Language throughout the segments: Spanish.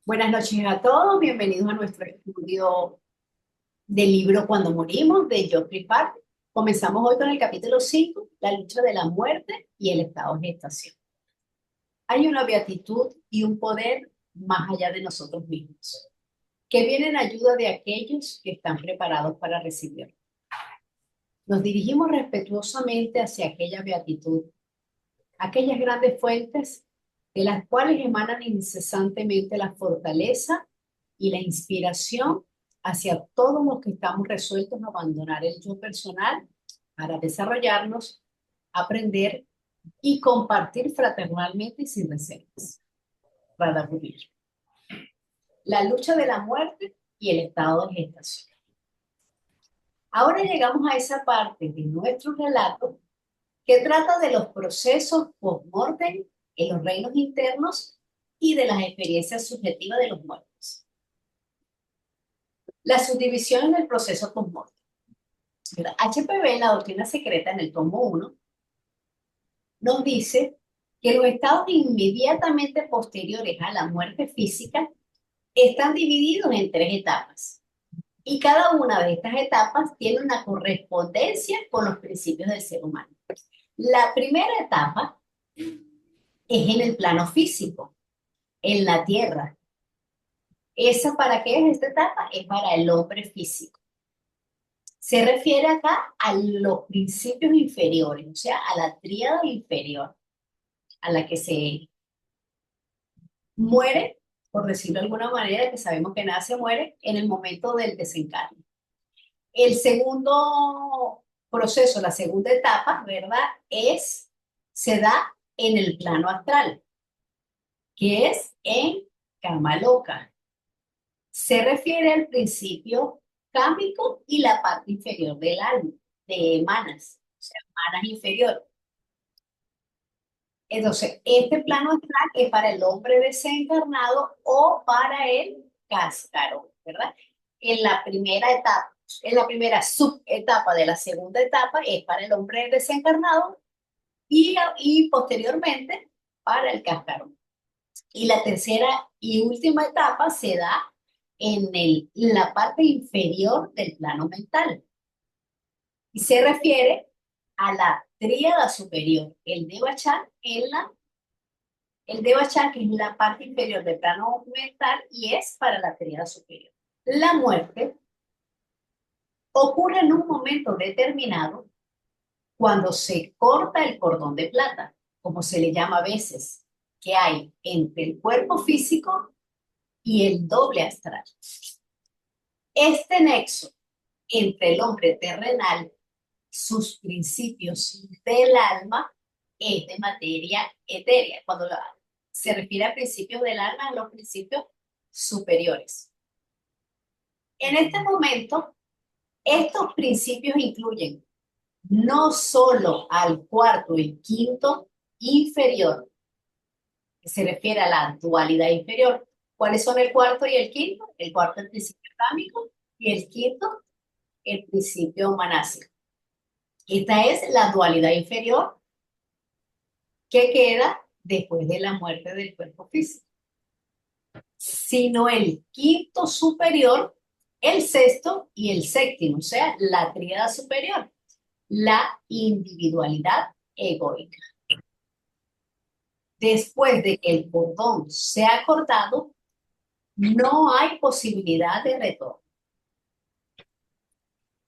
Buenas noches a todos, bienvenidos a nuestro estudio del libro Cuando morimos de Geoffrey Park. Comenzamos hoy con el capítulo 5, la lucha de la muerte y el estado de gestación. Hay una beatitud y un poder más allá de nosotros mismos, que viene en ayuda de aquellos que están preparados para recibirlo. Nos dirigimos respetuosamente hacia aquella beatitud, aquellas grandes fuentes de las cuales emanan incesantemente la fortaleza y la inspiración hacia todos los que estamos resueltos a abandonar el yo personal para desarrollarnos, aprender y compartir fraternalmente y sin reservas. Para vivir. La lucha de la muerte y el estado de gestación. Ahora llegamos a esa parte de nuestro relato que trata de los procesos post-mortem en los reinos internos y de las experiencias subjetivas de los muertos. La subdivisión del proceso post-mortem. HPV, la doctrina secreta, en el tomo 1, nos dice que los estados inmediatamente posteriores a la muerte física están divididos en 3 etapas. Y cada una de estas etapas tiene una correspondencia con los principios del ser humano. La primera etapa es en el plano físico, en la tierra. ¿Esa para qué es esta etapa? Es para el hombre físico. Se refiere acá a los principios inferiores, o sea, a la tríada inferior, a la que se muere, por decirlo de alguna manera, que sabemos que nace, muere en el momento del desencarne. El segundo proceso, la segunda etapa, ¿verdad? Se da en el plano astral, que es en Kama Loka. Se refiere al principio cámico y la parte inferior del alma, de manas, o sea, manas inferior. Entonces, este plano astral es para el hombre desencarnado o para el cáscaro, ¿verdad? En la primera etapa, en la primera subetapa de la segunda etapa es para el hombre desencarnado y posteriormente para el cáscaro. Y la tercera y última etapa se da en la parte inferior del plano mental. Y se refiere a la tríada superior, el Devachan, el Devachan, que es la parte inferior del plano mental y es para la tríada superior. La muerte ocurre en un momento determinado cuando se corta el cordón de plata, como se le llama a veces, que hay entre el cuerpo físico y el doble astral. Este nexo entre el hombre terrenal, sus principios del alma, es de materia etérea. Cuando se refiere a principios del alma, a los principios superiores. En este momento, estos principios incluyen no solo al cuarto y quinto inferior, que se refiere a la dualidad inferior. ¿Cuáles son el cuarto y el quinto? El cuarto, el principio atámico, y el quinto, el principio manásico. Esta es la dualidad inferior que queda después de la muerte del cuerpo físico. Sino el quinto superior, el sexto y el séptimo, o sea, la tríada superior, la individualidad egoica. Después de que el cordón se ha cortado, no hay posibilidad de retorno.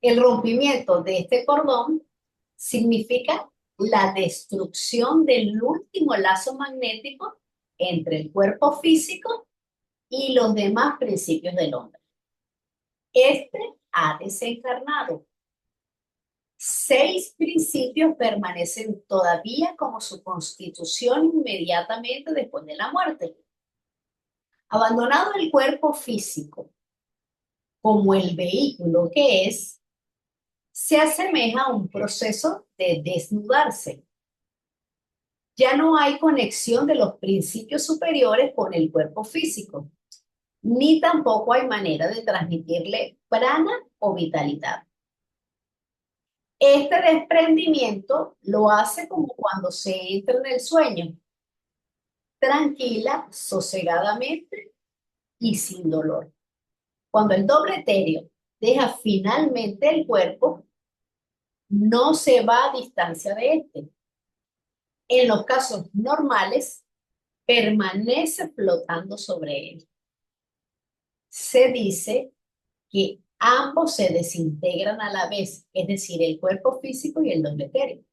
El rompimiento de este cordón significa la destrucción del último lazo magnético entre el cuerpo físico y los demás principios del hombre. Este ha desencarnado. 6 principios permanecen todavía como su constitución inmediatamente después de la muerte. Abandonado el cuerpo físico como el vehículo que es, se asemeja a un proceso de desnudarse. Ya no hay conexión de los principios superiores con el cuerpo físico, ni tampoco hay manera de transmitirle prana o vitalidad. Este desprendimiento lo hace como cuando se entra en el sueño, tranquila, sosegadamente, y sin dolor. Cuando el doble etéreo deja finalmente el cuerpo, no se va a distancia de este. En los casos normales, permanece flotando sobre él. Se dice que ambos se desintegran a la vez, es decir, el cuerpo físico y el doble etéreo.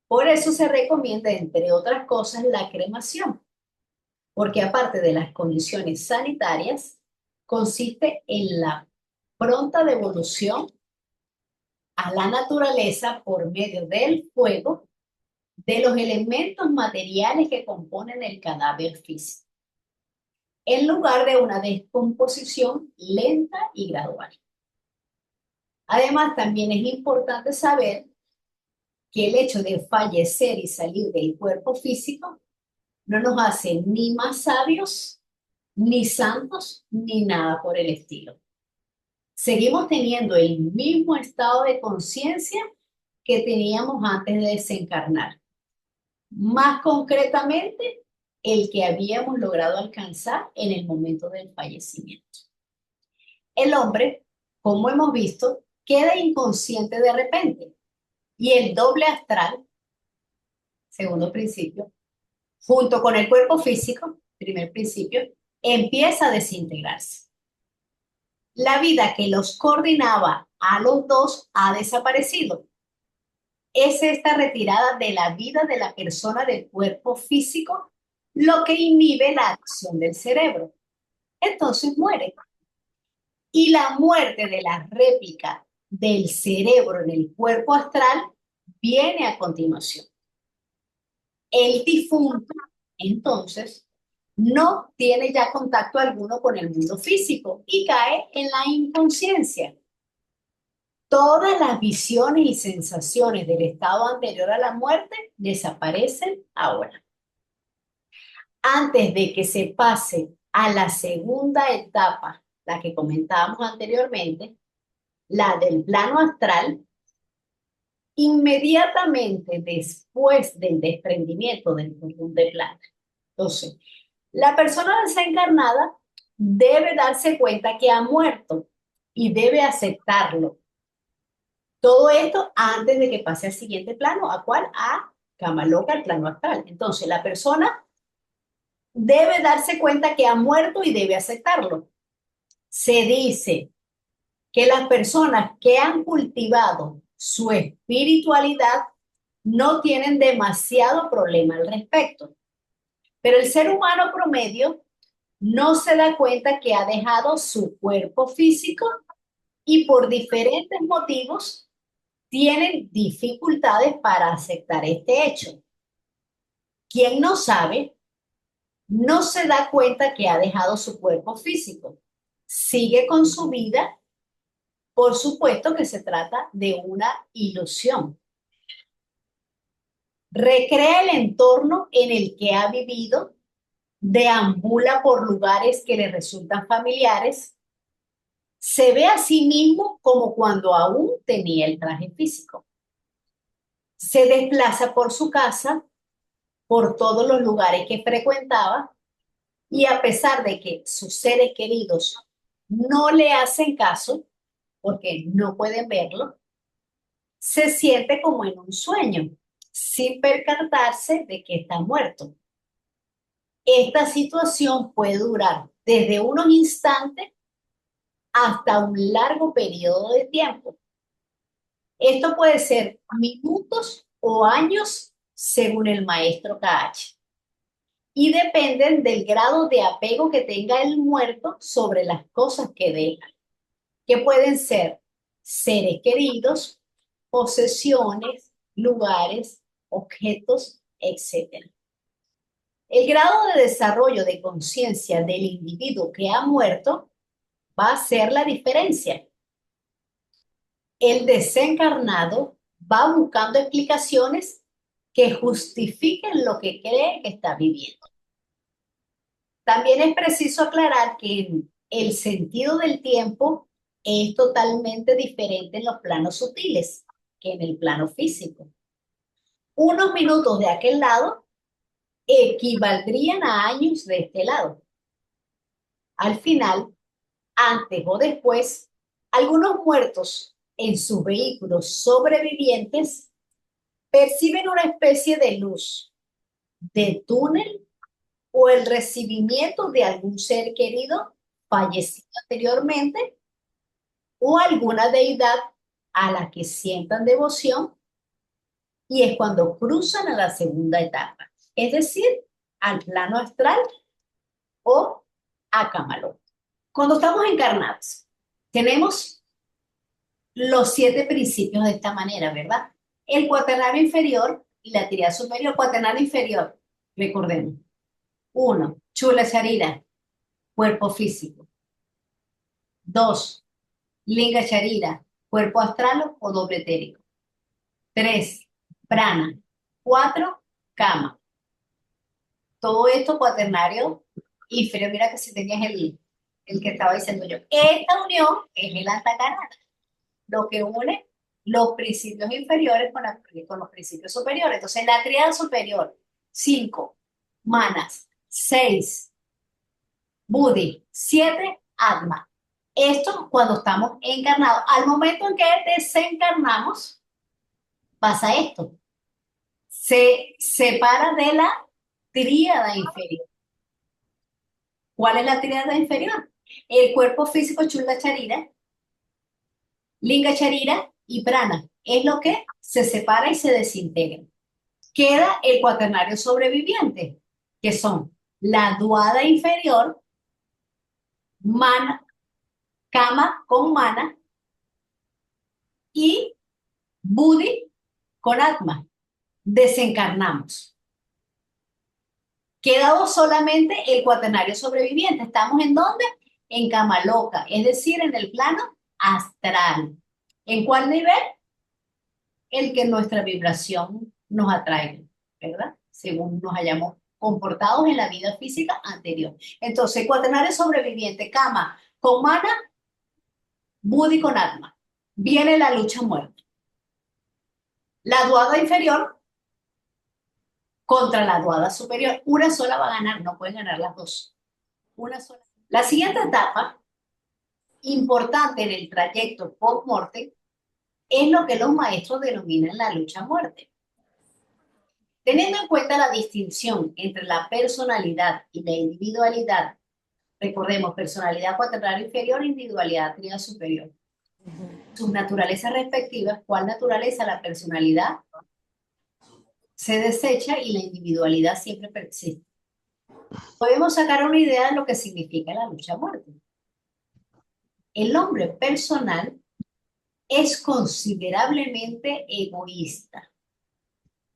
Por eso se recomienda, entre otras cosas, la cremación, porque aparte de las condiciones sanitarias, consiste en la pronta devolución a la naturaleza por medio del fuego de los elementos materiales que componen el cadáver físico, en lugar de una descomposición lenta y gradual. Además, también es importante saber que el hecho de fallecer y salir del cuerpo físico no nos hace ni más sabios, ni santos, ni nada por el estilo. Seguimos teniendo el mismo estado de conciencia que teníamos antes de desencarnar. Más concretamente, el que habíamos logrado alcanzar en el momento del fallecimiento. El hombre, como hemos visto, queda inconsciente de repente y el doble astral, segundo principio, junto con el cuerpo físico, primer principio, empieza a desintegrarse. La vida que los coordinaba a los dos ha desaparecido. Es esta retirada de la vida de la persona del cuerpo físico lo que inhibe la acción del cerebro. Entonces muere. Y la muerte de la réplica del cerebro en el cuerpo astral viene a continuación. El difunto, entonces, no tiene ya contacto alguno con el mundo físico y cae en la inconsciencia. Todas las visiones y sensaciones del estado anterior a la muerte desaparecen ahora. Antes de que se pase a la segunda etapa, la que comentábamos anteriormente, la del plano astral, inmediatamente después del desprendimiento del cordón de plata. Entonces, la persona desencarnada debe darse cuenta que ha muerto y debe aceptarlo. Todo esto antes de que pase al siguiente plano, ¿a cuál? A cama loca, el plano astral. Entonces, la persona debe darse cuenta que ha muerto y debe aceptarlo. Se dice que las personas que han cultivado su espiritualidad no tienen demasiado problema al respecto. Pero el ser humano promedio no se da cuenta que ha dejado su cuerpo físico y por diferentes motivos tienen dificultades para aceptar este hecho. Quien no sabe, no se da cuenta que ha dejado su cuerpo físico. Sigue con su vida. Por supuesto que se trata de una ilusión. Recrea el entorno en el que ha vivido, deambula por lugares que le resultan familiares, se ve a sí mismo como cuando aún tenía el traje físico. Se desplaza por su casa, por todos los lugares que frecuentaba, y a pesar de que sus seres queridos no le hacen caso, porque no pueden verlo, se siente como en un sueño, sin percatarse de que está muerto. Esta situación puede durar desde unos instantes hasta un largo periodo de tiempo. Esto puede ser minutos o años según el maestro KH y dependen del grado de apego que tenga el muerto sobre las cosas que deja, que pueden ser seres queridos, posesiones, lugares, objetos, etc. El grado de desarrollo de conciencia del individuo que ha muerto va a ser la diferencia. El desencarnado va buscando explicaciones que justifiquen lo que cree que está viviendo. También es preciso aclarar que el sentido del tiempo es totalmente diferente en los planos sutiles que en el plano físico. Unos minutos de aquel lado equivaldrían a años de este lado. Al final, antes o después, algunos muertos en sus vehículos sobrevivientes perciben una especie de luz, de túnel o el recibimiento de algún ser querido fallecido anteriormente o alguna deidad a la que sientan devoción, y es cuando cruzan a la segunda etapa, es decir, al plano astral o a Camalot. Cuando estamos encarnados, tenemos los 7 principios de esta manera, ¿verdad? El cuaternario inferior y la tríada superior. Cuaternario inferior, recordemos. Uno, Chula Charira, cuerpo físico. Dos, Linga Charira, cuerpo astral o doble etérico. Tres, Prana. Cuatro, Kama. Todo esto cuaternario inferior. Mira que si tenías el que estaba diciendo yo. Esta unión es el antacarana, lo que une los principios inferiores con los principios superiores. Entonces, la tríada superior, 5 manas, 6 buddhi, 7 atma. Esto cuando estamos encarnados. Al momento en que desencarnamos, pasa esto. Se separa de la tríada inferior. ¿Cuál es la tríada inferior? El cuerpo físico Chula Charira, Linga Charira y Prana. Es lo que se separa y se desintegra. Queda el cuaternario sobreviviente, que son la duada inferior, mana, kama con mana y buddhi con atma. Desencarnamos. Quedado solamente el cuaternario sobreviviente. ¿Estamos en dónde? En Kamaloka, es decir, en el plano astral. ¿En cuál nivel? El que nuestra vibración nos atraiga, ¿verdad? Según nos hayamos comportado en la vida física anterior. Entonces, cuaternario sobreviviente, Kama con mana, buddhi con atma. Viene la lucha a muerte. La duada inferior contra la duada superior. Una sola va a ganar, no pueden ganar las dos. Una sola. La siguiente etapa, importante en el trayecto post-morte, es lo que los maestros denominan la lucha a muerte. Teniendo en cuenta la distinción entre la personalidad y la individualidad, recordemos, personalidad cuaternario inferior, individualidad tríada superior. Sus naturalezas respectivas, ¿cuál naturaleza? La personalidad se desecha y la individualidad siempre persiste. Podemos sacar una idea de lo que significa la lucha a muerte. El hombre personal es considerablemente egoísta,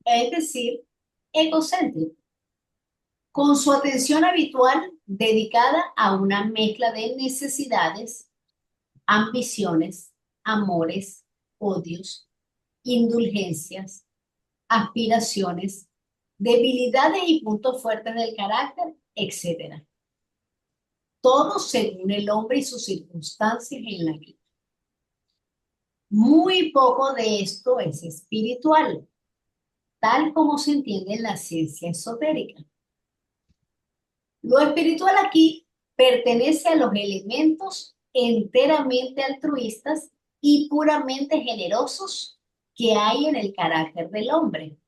es decir, egocéntrico, con su atención habitual dedicada a una mezcla de necesidades, ambiciones, amores, odios, indulgencias, aspiraciones, debilidades y puntos fuertes del carácter, etc. Todo según el hombre y sus circunstancias en la vida. Muy poco de esto es espiritual, tal como se entiende en la ciencia esotérica. Lo espiritual aquí pertenece a los elementos enteramente altruistas y puramente generosos que hay en el carácter del hombre.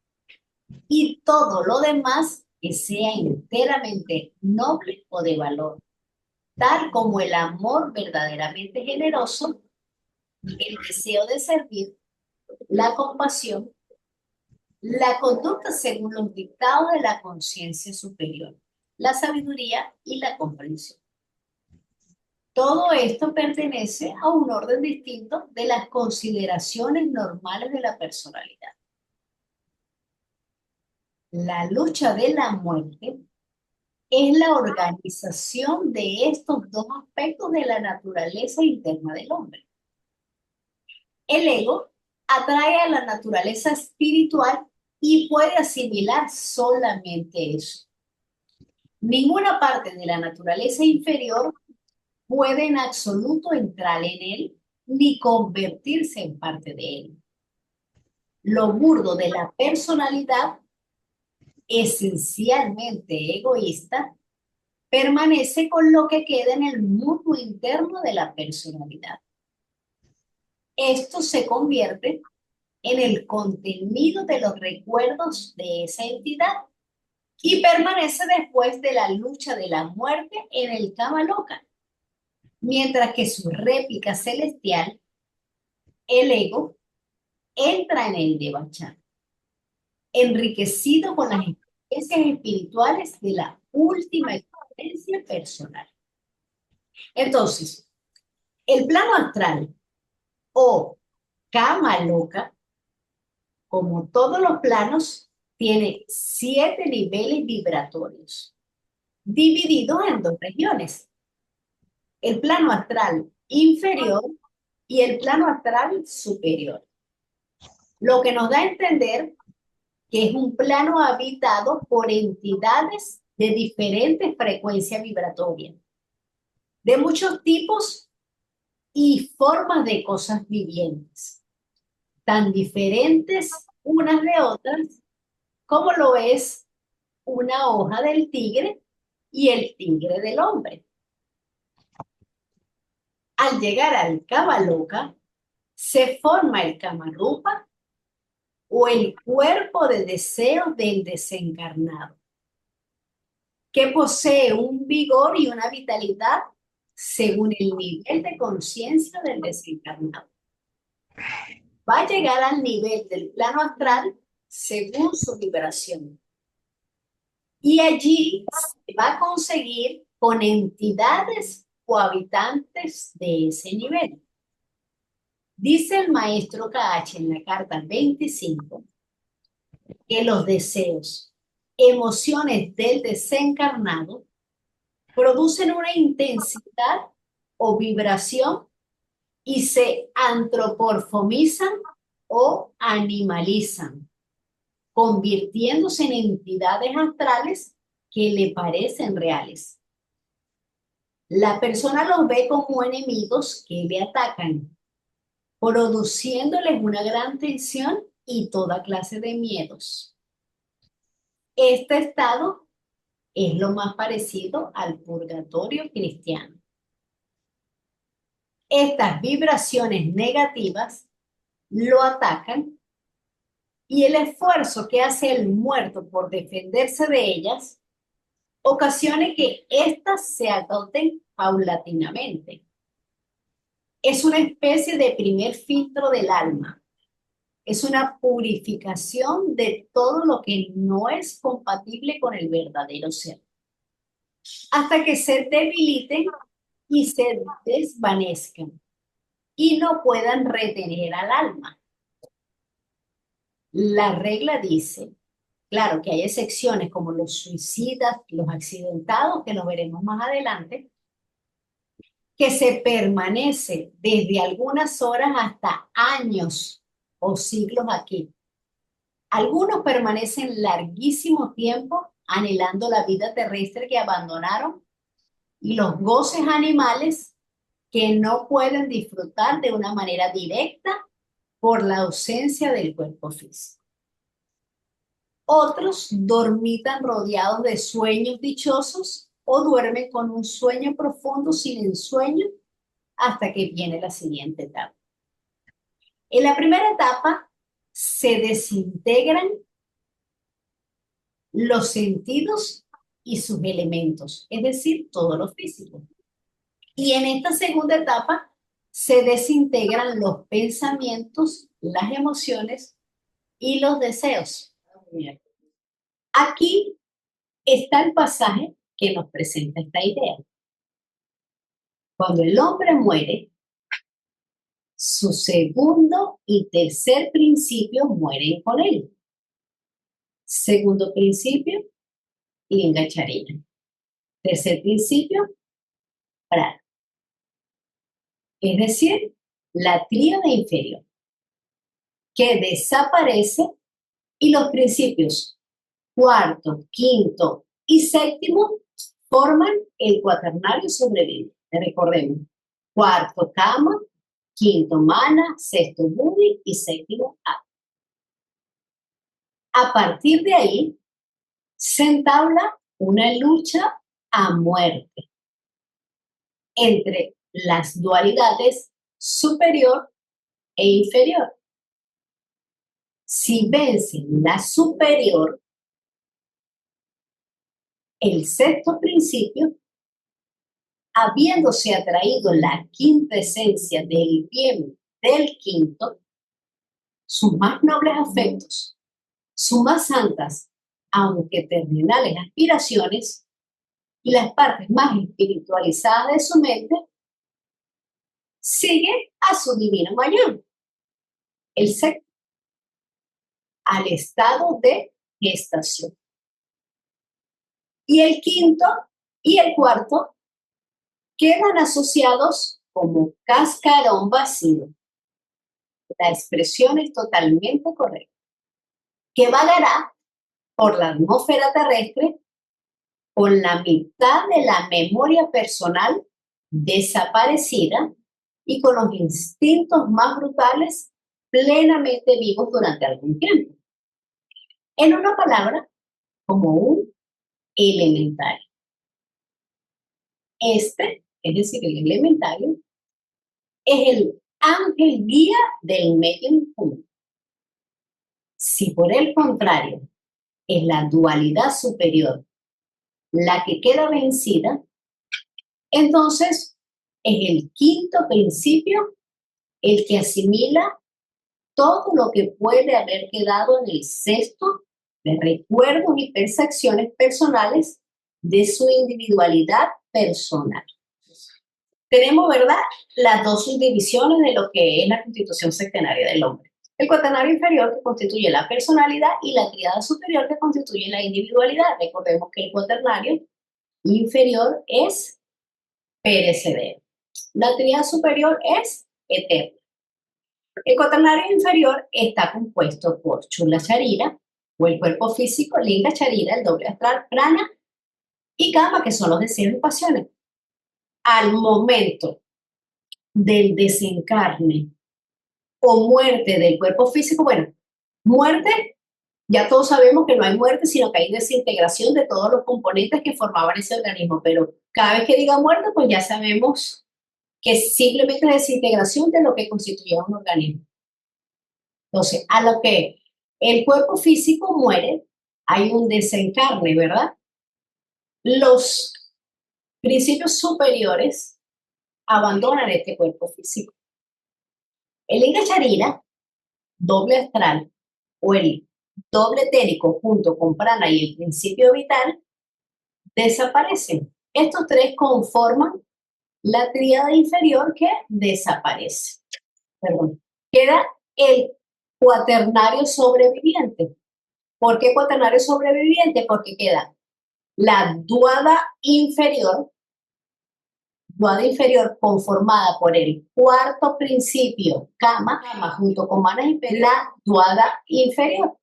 Y todo lo demás que sea enteramente noble o de valor, tal como el amor verdaderamente generoso, el deseo de servir, la compasión, la conducta según los dictados de la conciencia superior, la sabiduría y la comprensión. Todo esto pertenece a un orden distinto de las consideraciones normales de la personalidad. La lucha de la muerte es la organización de estos dos aspectos de la naturaleza interna del hombre. El ego atrae a la naturaleza espiritual y puede asimilar solamente eso. Ninguna parte de la naturaleza inferior puede en absoluto entrar en él ni convertirse en parte de él. Lo burdo de la personalidad, esencialmente egoísta, permanece con lo que queda en el mundo interno de la personalidad. Esto se convierte en el contenido de los recuerdos de esa entidad y permanece después de la lucha de la muerte en el Kama Loka, mientras que su réplica celestial, el ego, entra en el Devachan, enriquecido con las experiencias espirituales de la última experiencia personal. Entonces, el plano astral o Kama Loka, como todos los planos, tiene 7 niveles vibratorios, divididos en 2 regiones: el plano astral inferior y el plano astral superior, lo que nos da a entender que es un plano habitado por entidades de diferentes frecuencias vibratorias, de muchos tipos y formas de cosas vivientes, tan diferentes unas de otras como lo es una hoja del tigre y el tigre del hombre. Al llegar al Kama Loka, se forma el Kamarupa o el cuerpo de deseo del desencarnado, que posee un vigor y una vitalidad según el nivel de conciencia del desencarnado. Va a llegar al nivel del plano astral según su vibración. Y allí se va a conseguir con entidades o habitantes de ese nivel. Dice el maestro KH en la carta 25 que los deseos, emociones del desencarnado producen una intensidad o vibración y se antropomorfizan o animalizan, convirtiéndose en entidades astrales que le parecen reales. La persona los ve como enemigos que le atacan, produciéndoles una gran tensión y toda clase de miedos. Este estado es lo más parecido al purgatorio cristiano. Estas vibraciones negativas lo atacan y el esfuerzo que hace el muerto por defenderse de ellas ocasiona que éstas se agoten paulatinamente. Es una especie de primer filtro del alma. Es una purificación de todo lo que no es compatible con el verdadero ser, hasta que se debiliten y se desvanezcan y no puedan retener al alma. La regla dice, claro que hay excepciones como los suicidas, los accidentados, que lo veremos más adelante, que se permanece desde algunas horas hasta años o siglos aquí. Algunos permanecen larguísimo tiempo anhelando la vida terrestre que abandonaron y los goces animales que no pueden disfrutar de una manera directa por la ausencia del cuerpo físico. Otros dormitan rodeados de sueños dichosos o duermen con un sueño profundo sin ensueño hasta que viene la siguiente etapa. En la primera etapa se desintegran los sentidos y sus elementos, es decir, todo lo físico. Y en esta segunda etapa se desintegran los pensamientos, las emociones y los deseos. Aquí está el pasaje que nos presenta esta idea. Cuando el hombre muere, su segundo y tercer principio mueren con él. Segundo principio, Lingacharya. Tercer principio, Prana. Es decir, la tríada inferior, que desaparece y los principios cuarto, quinto y séptimo forman el cuaternario sobreviviente. Recordemos, cuarto Kama, quinto Mana, sexto Buddhi y séptimo Atma. A partir de ahí se entabla una lucha a muerte entre las dualidades superior e inferior. Si vence la superior, el sexto principio, habiéndose atraído la quinta esencia del bien del quinto, sus más nobles afectos, sus más santas, aunque terminales aspiraciones, y las partes más espiritualizadas de su mente, sigue a su divino mayor, el sexto, al estado de gestación. Y el quinto y el cuarto quedan asociados como cascarón vacío. La expresión es totalmente correcta, que vagará por la atmósfera terrestre con la mitad de la memoria personal desaparecida y con los instintos más brutales plenamente vivos durante algún tiempo. En una palabra, como un elementario. Este, es decir, el elementario, es el ángel guía del medio común. Si por el contrario es la dualidad superior la que queda vencida, entonces es el quinto principio el que asimila todo lo que puede haber quedado en el cesto de recuerdos y percepciones personales de su individualidad personal. Tenemos, ¿verdad?, las dos subdivisiones de lo que es la constitución septenaria del hombre. El cuaternario inferior, que constituye la personalidad, y la tríada superior, que constituye la individualidad. Recordemos que el cuaternario inferior es perecedero. La tríada superior es eterna. El cuaternario inferior está compuesto por Chula Charira, o el cuerpo físico, Linga Charira, el doble astral, Prana y Kama, que son los deseos y pasiones. Al momento del desencarne o muerte del cuerpo físico, bueno, muerte, ya todos sabemos que no hay muerte, sino que hay desintegración de todos los componentes que formaban ese organismo, pero cada vez que diga muerte, pues ya sabemos que simplemente es desintegración de lo que constituye un organismo. Entonces, a lo que el cuerpo físico muere, hay un desencarne, ¿verdad? Los principios superiores abandonan este cuerpo físico. El Linga Charira, doble astral, o el doble etérico junto con prana y el principio vital, desaparecen. Estos tres conforman la tríada inferior que desaparece. Perdón. Queda el cuaternario sobreviviente. ¿Por qué cuaternario sobreviviente? Porque queda la duada inferior conformada por el cuarto principio, Kama junto con Mana inferior, la duada inferior.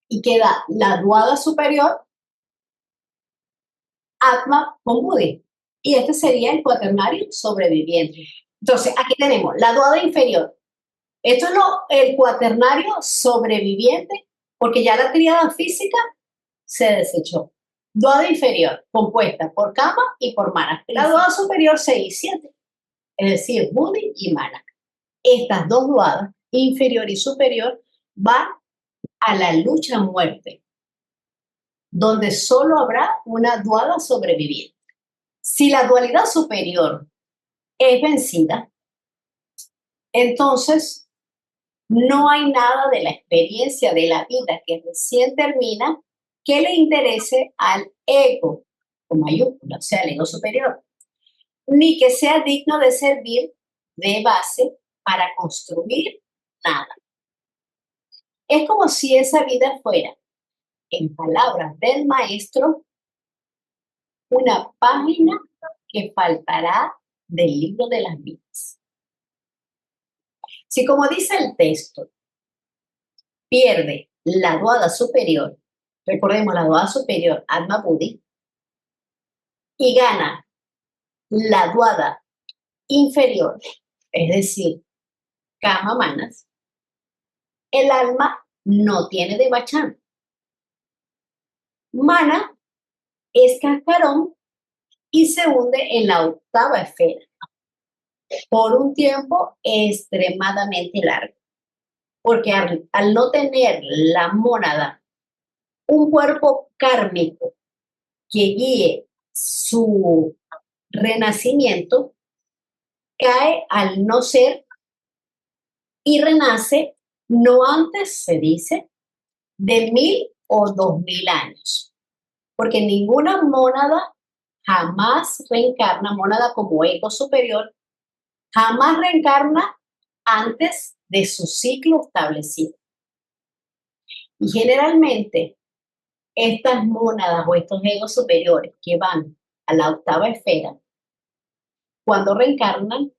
Y queda la duada superior, Atma con Buddhi. Y este sería el cuaternario sobreviviente. Entonces, aquí tenemos la duada inferior. Esto es el cuaternario sobreviviente, porque ya la tríada física se desechó. Duada inferior, compuesta por Kama y por Mana. La duada superior 6 y 7, es decir, Buddhi y Mana. Estas dos duadas, inferior y superior, van a la lucha a muerte, donde solo habrá una duada sobreviviente. Si la dualidad superior es vencida, entonces no hay nada de la experiencia de la vida que recién termina que le interese al ego, con mayúscula, o sea, al ego superior, ni que sea digno de servir de base para construir nada. Es como si esa vida fuera, en palabras del maestro, una página que faltará del libro de las vidas. Si, como dice el texto, pierde la duada superior, recordemos la duada superior, Atma Buddhi, y gana la duada inferior, es decir, Kama Manas, el alma no tiene de Devachan. Mana es cascarón y se hunde en la octava esfera por un tiempo extremadamente largo, porque al no tener la mónada un cuerpo kármico que guíe su renacimiento, cae al no ser y renace no antes, se dice, de 1000 o 2000 años, porque ninguna mónada jamás reencarna, mónada como ego superior, jamás reencarna antes de su ciclo establecido. Y generalmente estas mónadas o estos egos superiores que van a la octava esfera, cuando reencarnan,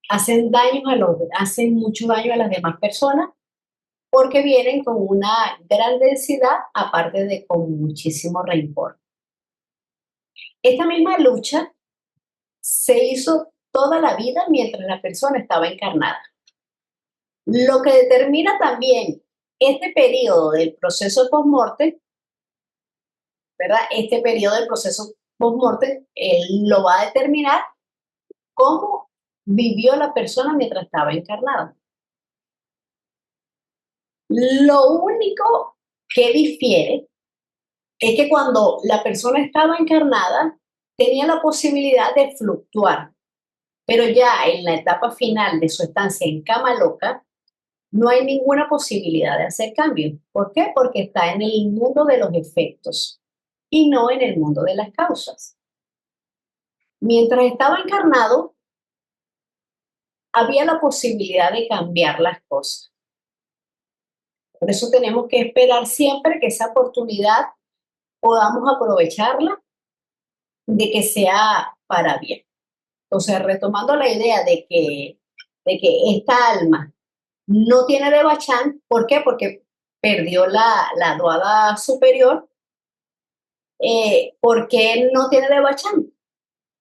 hacen mucho daño a las demás personas porque vienen con una gran densidad, aparte de con muchísimo rencor. Esta misma lucha se hizo toda la vida mientras la persona estaba encarnada. Lo que determina también este periodo del proceso post-mortem, ¿verdad? Este periodo del proceso post-mortem lo va a determinar cómo vivió la persona mientras estaba encarnada. Lo único que difiere es que cuando la persona estaba encarnada tenía la posibilidad de fluctuar, pero ya en la etapa final de su estancia en cama loca no hay ninguna posibilidad de hacer cambios. ¿Por qué? Porque está en el mundo de los efectos y no en el mundo de las causas. Mientras estaba encarnado, había la posibilidad de cambiar las cosas. Por eso tenemos que esperar siempre que esa oportunidad podamos aprovecharla de que sea para bien. Entonces, retomando la idea de que esta alma no tiene Devachan, ¿por qué? Porque perdió la duada superior. ¿Por qué no tiene Devachan?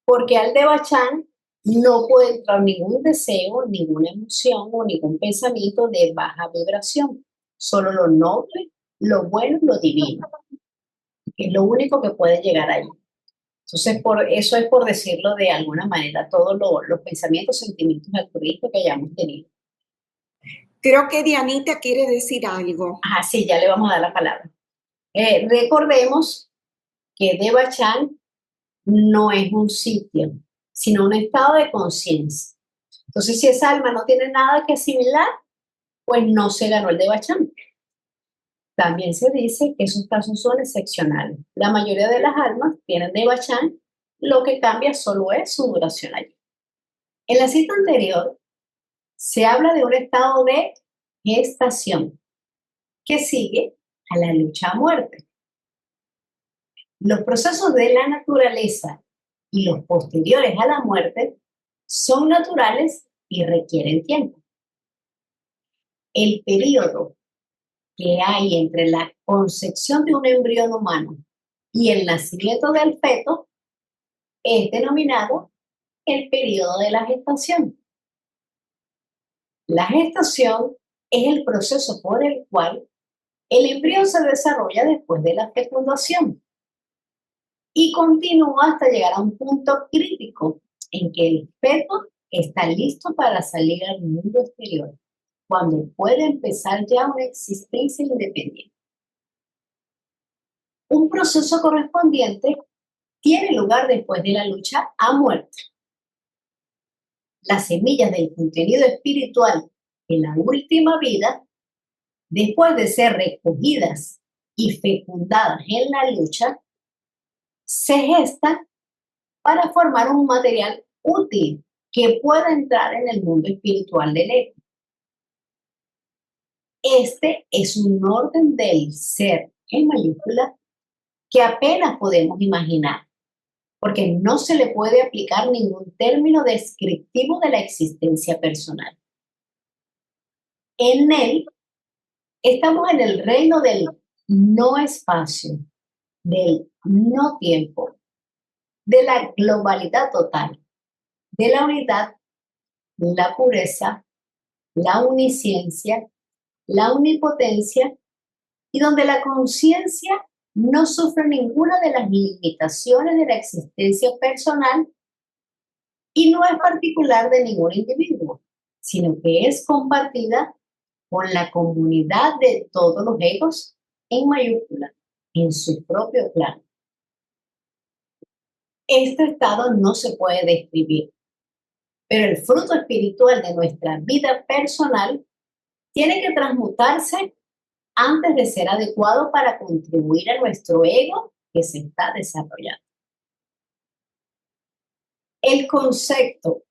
Porque al Devachan no puede entrar ningún deseo, ninguna emoción o ningún pensamiento de baja vibración. Solo lo noble, lo bueno y lo divino. Es lo único que puede llegar ahí. Entonces, eso es por decirlo de alguna manera, todos los pensamientos, sentimientos altruistas que hayamos tenido. Creo que Dianita quiere decir algo. Ah, sí, ya le vamos a dar la palabra. Recordemos que Devachan no es un sitio, sino un estado de conciencia. Entonces, si esa alma no tiene nada que asimilar, pues no se ganó el Devachan. También se dice que esos casos son excepcionales. La mayoría de las almas tienen Devachan, lo que cambia solo es su duración allí. En la cita anterior se habla de un estado de gestación que sigue a la lucha a muerte. Los procesos de la naturaleza y los posteriores a la muerte son naturales y requieren tiempo. El periodo que hay entre la concepción de un embrión humano y el nacimiento del feto es denominado el periodo de la gestación. La gestación es el proceso por el cual el embrión se desarrolla después de la fecundación y continúa hasta llegar a un punto crítico en que el feto está listo para salir al mundo exterior, cuando puede empezar ya una existencia independiente. Un proceso correspondiente tiene lugar después de la lucha a muerte. Las semillas del contenido espiritual en la última vida, después de ser recogidas y fecundadas en la lucha, se gestan para formar un material útil que pueda entrar en el mundo espiritual del ego. Este es un orden del ser en mayúscula que apenas podemos imaginar, porque no se le puede aplicar ningún término descriptivo de la existencia personal. En él estamos en el reino del no espacio, del no tiempo, de la globalidad total, de la unidad, la pureza, la uniciencia, la omnipotencia, y donde la conciencia no sufre ninguna de las limitaciones de la existencia personal y no es particular de ningún individuo, sino que es compartida con la comunidad de todos los egos en mayúscula, en su propio plano. Este estado no se puede describir, pero el fruto espiritual de nuestra vida personal tiene que transmutarse antes de ser adecuado para contribuir a nuestro ego que se está desarrollando. El concepto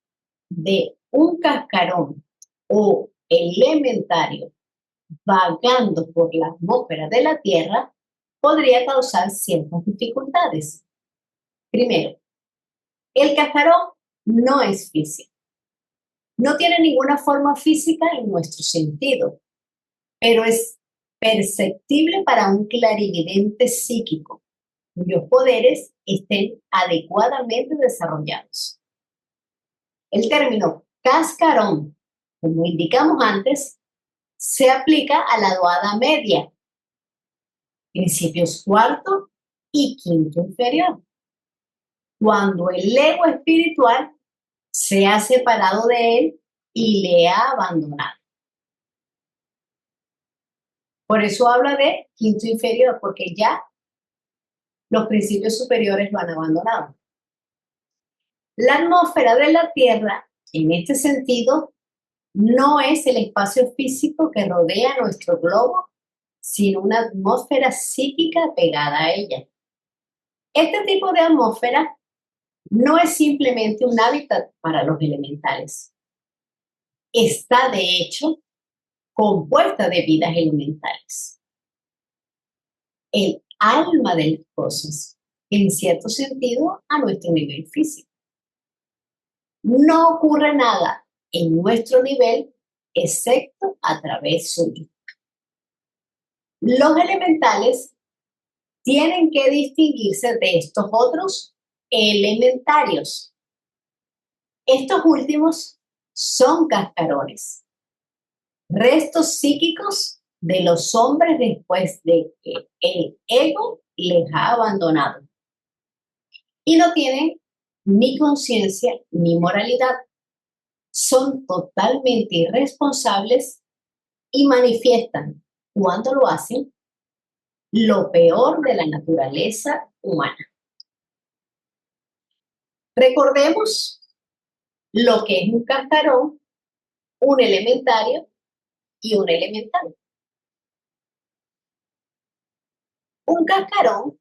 de un cascarón o elementario vagando por la atmósfera de la Tierra podría causar ciertas dificultades. Primero, el cascarón no es físico. No tiene ninguna forma física en nuestro sentido, pero es perceptible para un clarividente psíquico, cuyos poderes estén adecuadamente desarrollados. El término cascarón, como indicamos antes, se aplica a la duada media, principios cuarto y quinto inferior, cuando el ego espiritual se ha separado de él y le ha abandonado. Por eso habla de quinto inferior, porque ya los principios superiores lo han abandonado. La atmósfera de la Tierra, en este sentido, no es el espacio físico que rodea nuestro globo, sino una atmósfera psíquica pegada a ella. Este tipo de atmósfera no es simplemente un hábitat para los elementales. Está, de hecho, compuesta de vidas elementales. El alma de las cosas, en cierto sentido, a nuestro nivel físico. No ocurre nada en nuestro nivel excepto a través suyo. Los elementales tienen que distinguirse de estos otros elementarios. Estos últimos son cascarones, restos psíquicos de los hombres después de que el ego les ha abandonado. Y no tienen ni conciencia ni moralidad. Son totalmente irresponsables y manifiestan, cuando lo hacen, lo peor de la naturaleza humana. Recordemos lo que es un cascarón, un elementario y un elemental. Un cascarón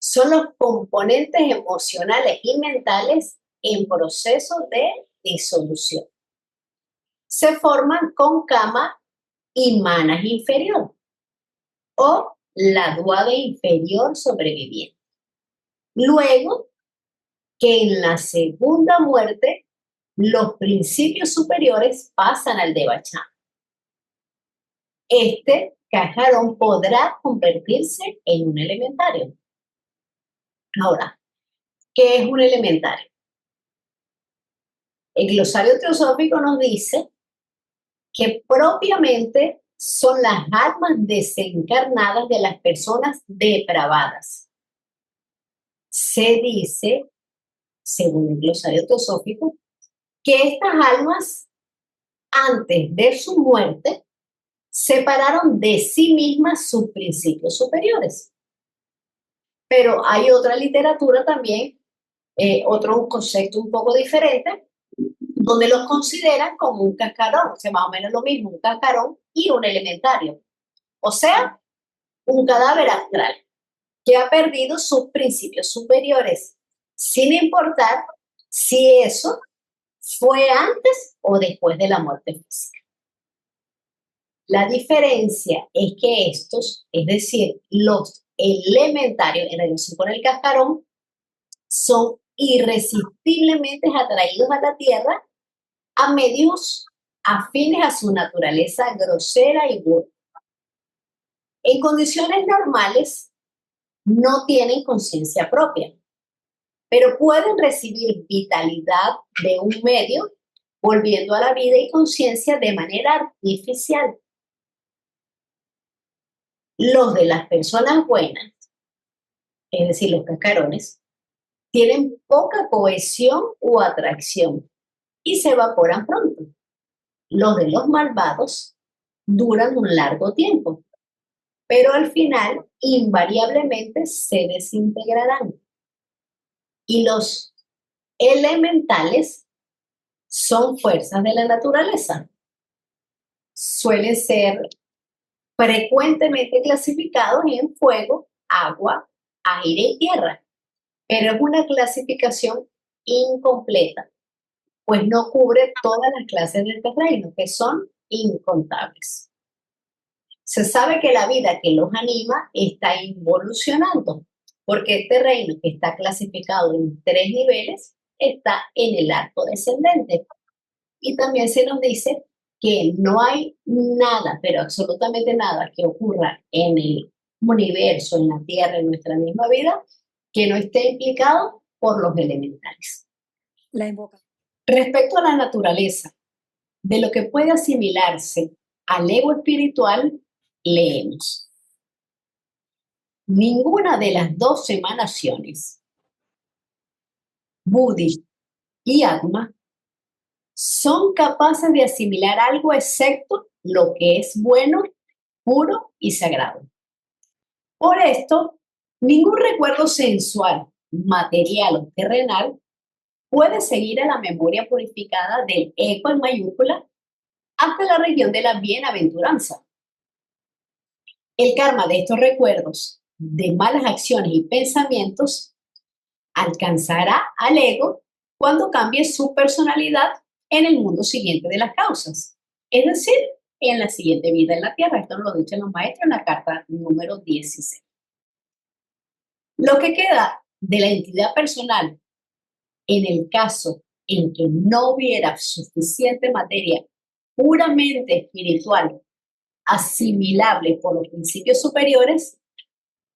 son los componentes emocionales y mentales en proceso de disolución. Se forman con cama y manas inferior o la duada inferior sobreviviente. Luego que en la segunda muerte los principios superiores pasan al Devachan. Este cascarón podrá convertirse en un elementario. Ahora, ¿qué es un elementario? El glosario teosófico nos dice que propiamente son las almas desencarnadas de las personas depravadas. Se dice, según el glosario teosófico, que estas almas, antes de su muerte, separaron de sí mismas sus principios superiores. Pero hay otra literatura también, otro concepto un poco diferente, donde los consideran como un cascarón, o sea, más o menos lo mismo, un cascarón y un elementario. O sea, un cadáver astral que ha perdido sus principios superiores, sin importar si eso fue antes o después de la muerte física. La diferencia es que estos, es decir, los elementarios en relación con el cascarón, son irresistiblemente atraídos a la Tierra a medios afines a su naturaleza grosera y burda. En condiciones normales no tienen conciencia propia, pero pueden recibir vitalidad de un medio, volviendo a la vida y conciencia de manera artificial. Los de las personas buenas es decir, los cascarones, tienen poca cohesión o atracción y se evaporan pronto. Los de los malvados duran un largo tiempo, pero al final invariablemente se desintegrarán. Y los elementales son fuerzas de la naturaleza. Suelen ser frecuentemente clasificados en fuego, agua, aire y tierra, pero es una clasificación incompleta, pues no cubre todas las clases de este reino, que son incontables. Se sabe que la vida que los anima está involucionando, porque este reino que está clasificado en 3 niveles está en el arco descendente. Y también se nos dice que no hay nada, pero absolutamente nada que ocurra en el universo, en la Tierra, en nuestra misma vida, que no esté implicado por los elementales. La invoca. Respecto a la naturaleza, de lo que puede asimilarse al ego espiritual, leemos. Ninguna de las 12 emanaciones, Buddhi y Atma, son capaces de asimilar algo excepto lo que es bueno, puro y sagrado. Por esto, ningún recuerdo sensual, material o terrenal puede seguir a la memoria purificada del ego en mayúscula hasta la región de la bienaventuranza. El karma de estos recuerdos, de malas acciones y pensamientos, alcanzará al ego cuando cambie su personalidad en el mundo siguiente de las causas, es decir, en la siguiente vida en la Tierra. Esto nos lo dicen los maestros en la carta número 16. Lo que queda de la entidad personal en el caso en que no hubiera suficiente materia puramente espiritual asimilable por los principios superiores,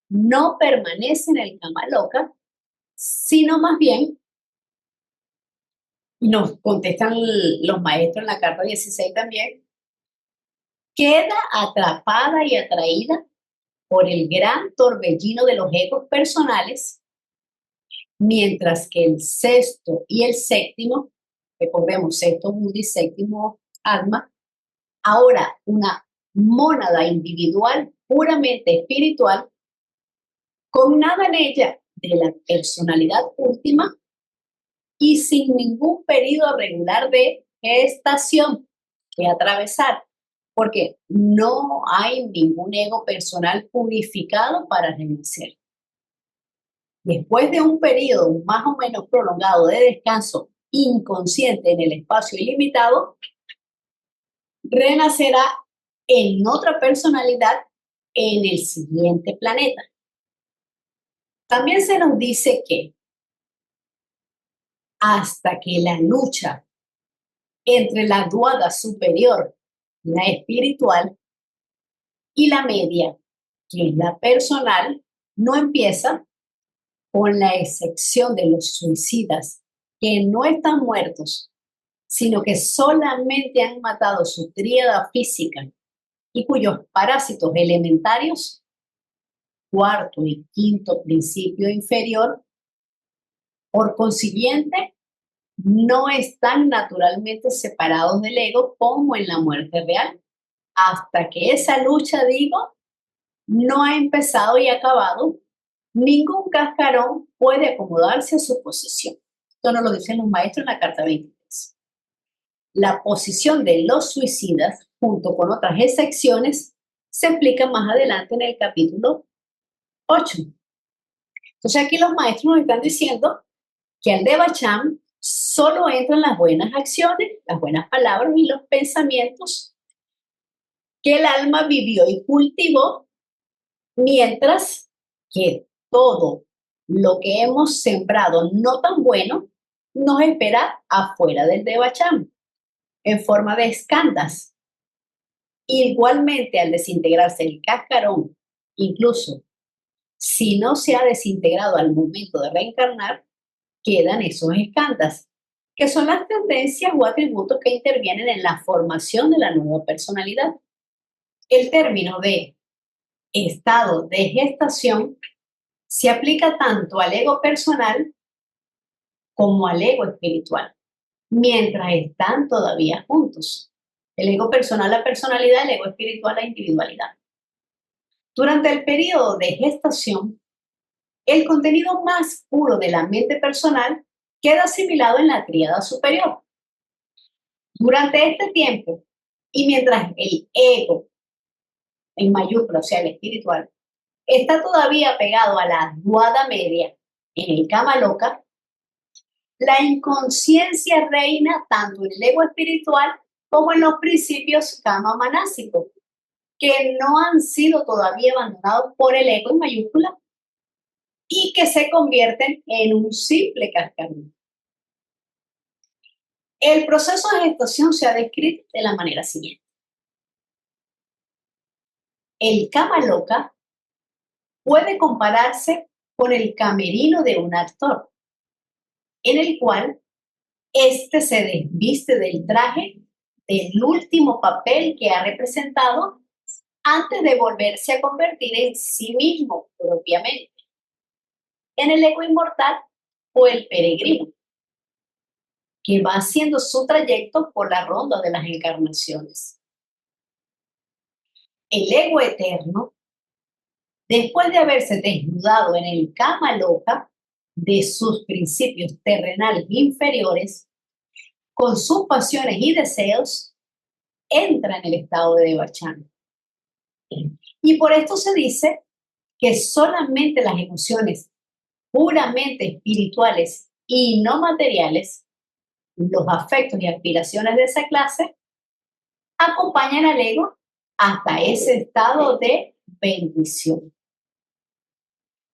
no permanece en el Kama Loka, sino más bien, nos contestan los maestros en la carta 16 también, queda atrapada y atraída por el gran torbellino de los egos personales, mientras que el sexto y el séptimo, recordemos, sexto Buddhi, séptimo Atma, ahora una mónada individual puramente espiritual, con nada en ella de la personalidad última y sin ningún periodo regular de gestación que atravesar, porque no hay ningún ego personal purificado para renacer. Después de un periodo más o menos prolongado de descanso inconsciente en el espacio ilimitado, renacerá en otra personalidad en el siguiente planeta. También se nos dice que hasta que la lucha entre la duada superior, la espiritual, y la media, que es la personal, no empieza, con la excepción de los suicidas que no están muertos, sino que solamente han matado su tríada física y cuyos parásitos elementarios, cuarto y quinto principio inferior, por consiguiente, no están naturalmente separados del ego como en la muerte real, hasta que esa lucha, digo, no ha empezado y acabado. Ningún cascarón puede acomodarse a su posición. Esto nos lo dicen los maestros en la carta 23. La posición de los suicidas, junto con otras excepciones, se explica más adelante en el capítulo 8. Entonces aquí los maestros nos están diciendo que al Devacham solo entran las buenas acciones, las buenas palabras y los pensamientos que el alma vivió y cultivó, mientras que todo lo que hemos sembrado no tan bueno nos espera afuera del Devacham, en forma de escandas. Igualmente, al desintegrarse el cascarón, incluso si no se ha desintegrado al momento de reencarnar, quedan esos escandas, que son las tendencias o atributos que intervienen en la formación de la nueva personalidad. El término de estado de gestación se aplica tanto al ego personal como al ego espiritual, mientras están todavía juntos. El ego personal, la personalidad, el ego espiritual, la individualidad. Durante el periodo de gestación, el contenido más puro de la mente personal queda asimilado en la tríada superior. Durante este tiempo, y mientras el ego, en mayúscula, o sea, el espiritual, está todavía pegado a la duada media en el kama loka, la inconsciencia reina tanto en el ego espiritual como en los principios kama manásicos, que no han sido todavía abandonados por el ego en mayúscula y que se convierten en un simple cascarón. El proceso de gestación se ha descrito de la manera siguiente. El kama loka puede compararse con el camerino de un actor, en el cual éste se desviste del traje del último papel que ha representado antes de volverse a convertir en sí mismo propiamente, en el ego inmortal o el peregrino, que va haciendo su trayecto por la ronda de las encarnaciones. El ego eterno, después de haberse desnudado en el kama loka de sus principios terrenales inferiores, con sus pasiones y deseos, entra en el estado de Devachan. Y por esto se dice que solamente las emociones puramente espirituales y no materiales, los afectos y aspiraciones de esa clase, acompañan al ego hasta ese estado de bendición.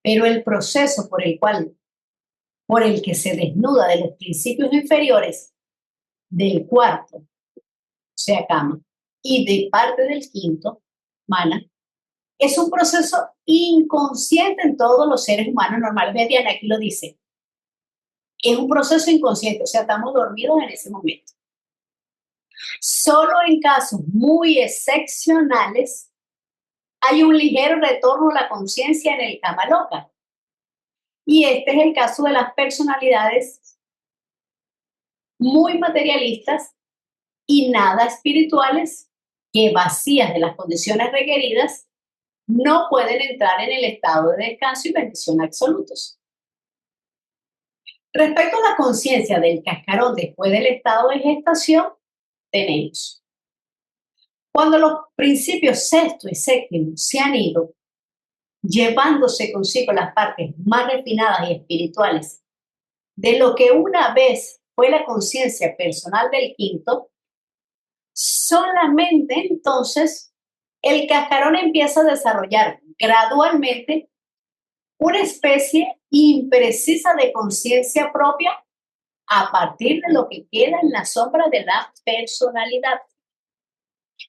Pero el proceso por el que se desnuda de los principios inferiores del cuarto, o sea, kama, y de parte del quinto, mana, es un proceso inconsciente en todos los seres humanos normales. Diana aquí lo dice. Es un proceso inconsciente, o sea, estamos dormidos en ese momento. Solo en casos muy excepcionales hay un ligero retorno a la conciencia en el kama loka. Y este es el caso de las personalidades muy materialistas y nada espirituales que, vacías de las condiciones requeridas, no pueden entrar en el estado de descanso y bendición absolutos. Respecto a la conciencia del cascarón después del estado de gestación, tenemos: cuando los principios sexto y séptimo se han ido, llevándose consigo las partes más refinadas y espirituales de lo que una vez fue la conciencia personal del quinto, solamente entonces el cascarón empieza a desarrollar gradualmente una especie imprecisa de conciencia propia a partir de lo que queda en la sombra de la personalidad.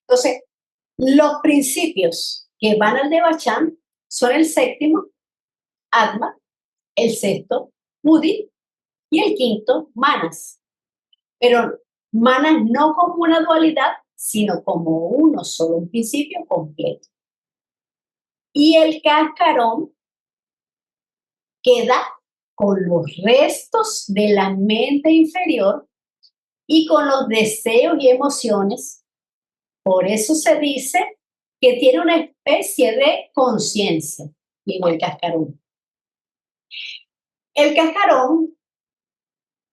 Entonces, los principios que van al Devachan son el séptimo, Atma, el sexto, Buddhi, y el quinto, Manas. Pero Manas no como una dualidad, sino como uno solo, un principio completo. Y el cascarón queda con los restos de la mente inferior y con los deseos y emociones. Por eso se dice que tiene una especie de conciencia, digo el cascarón. El cascarón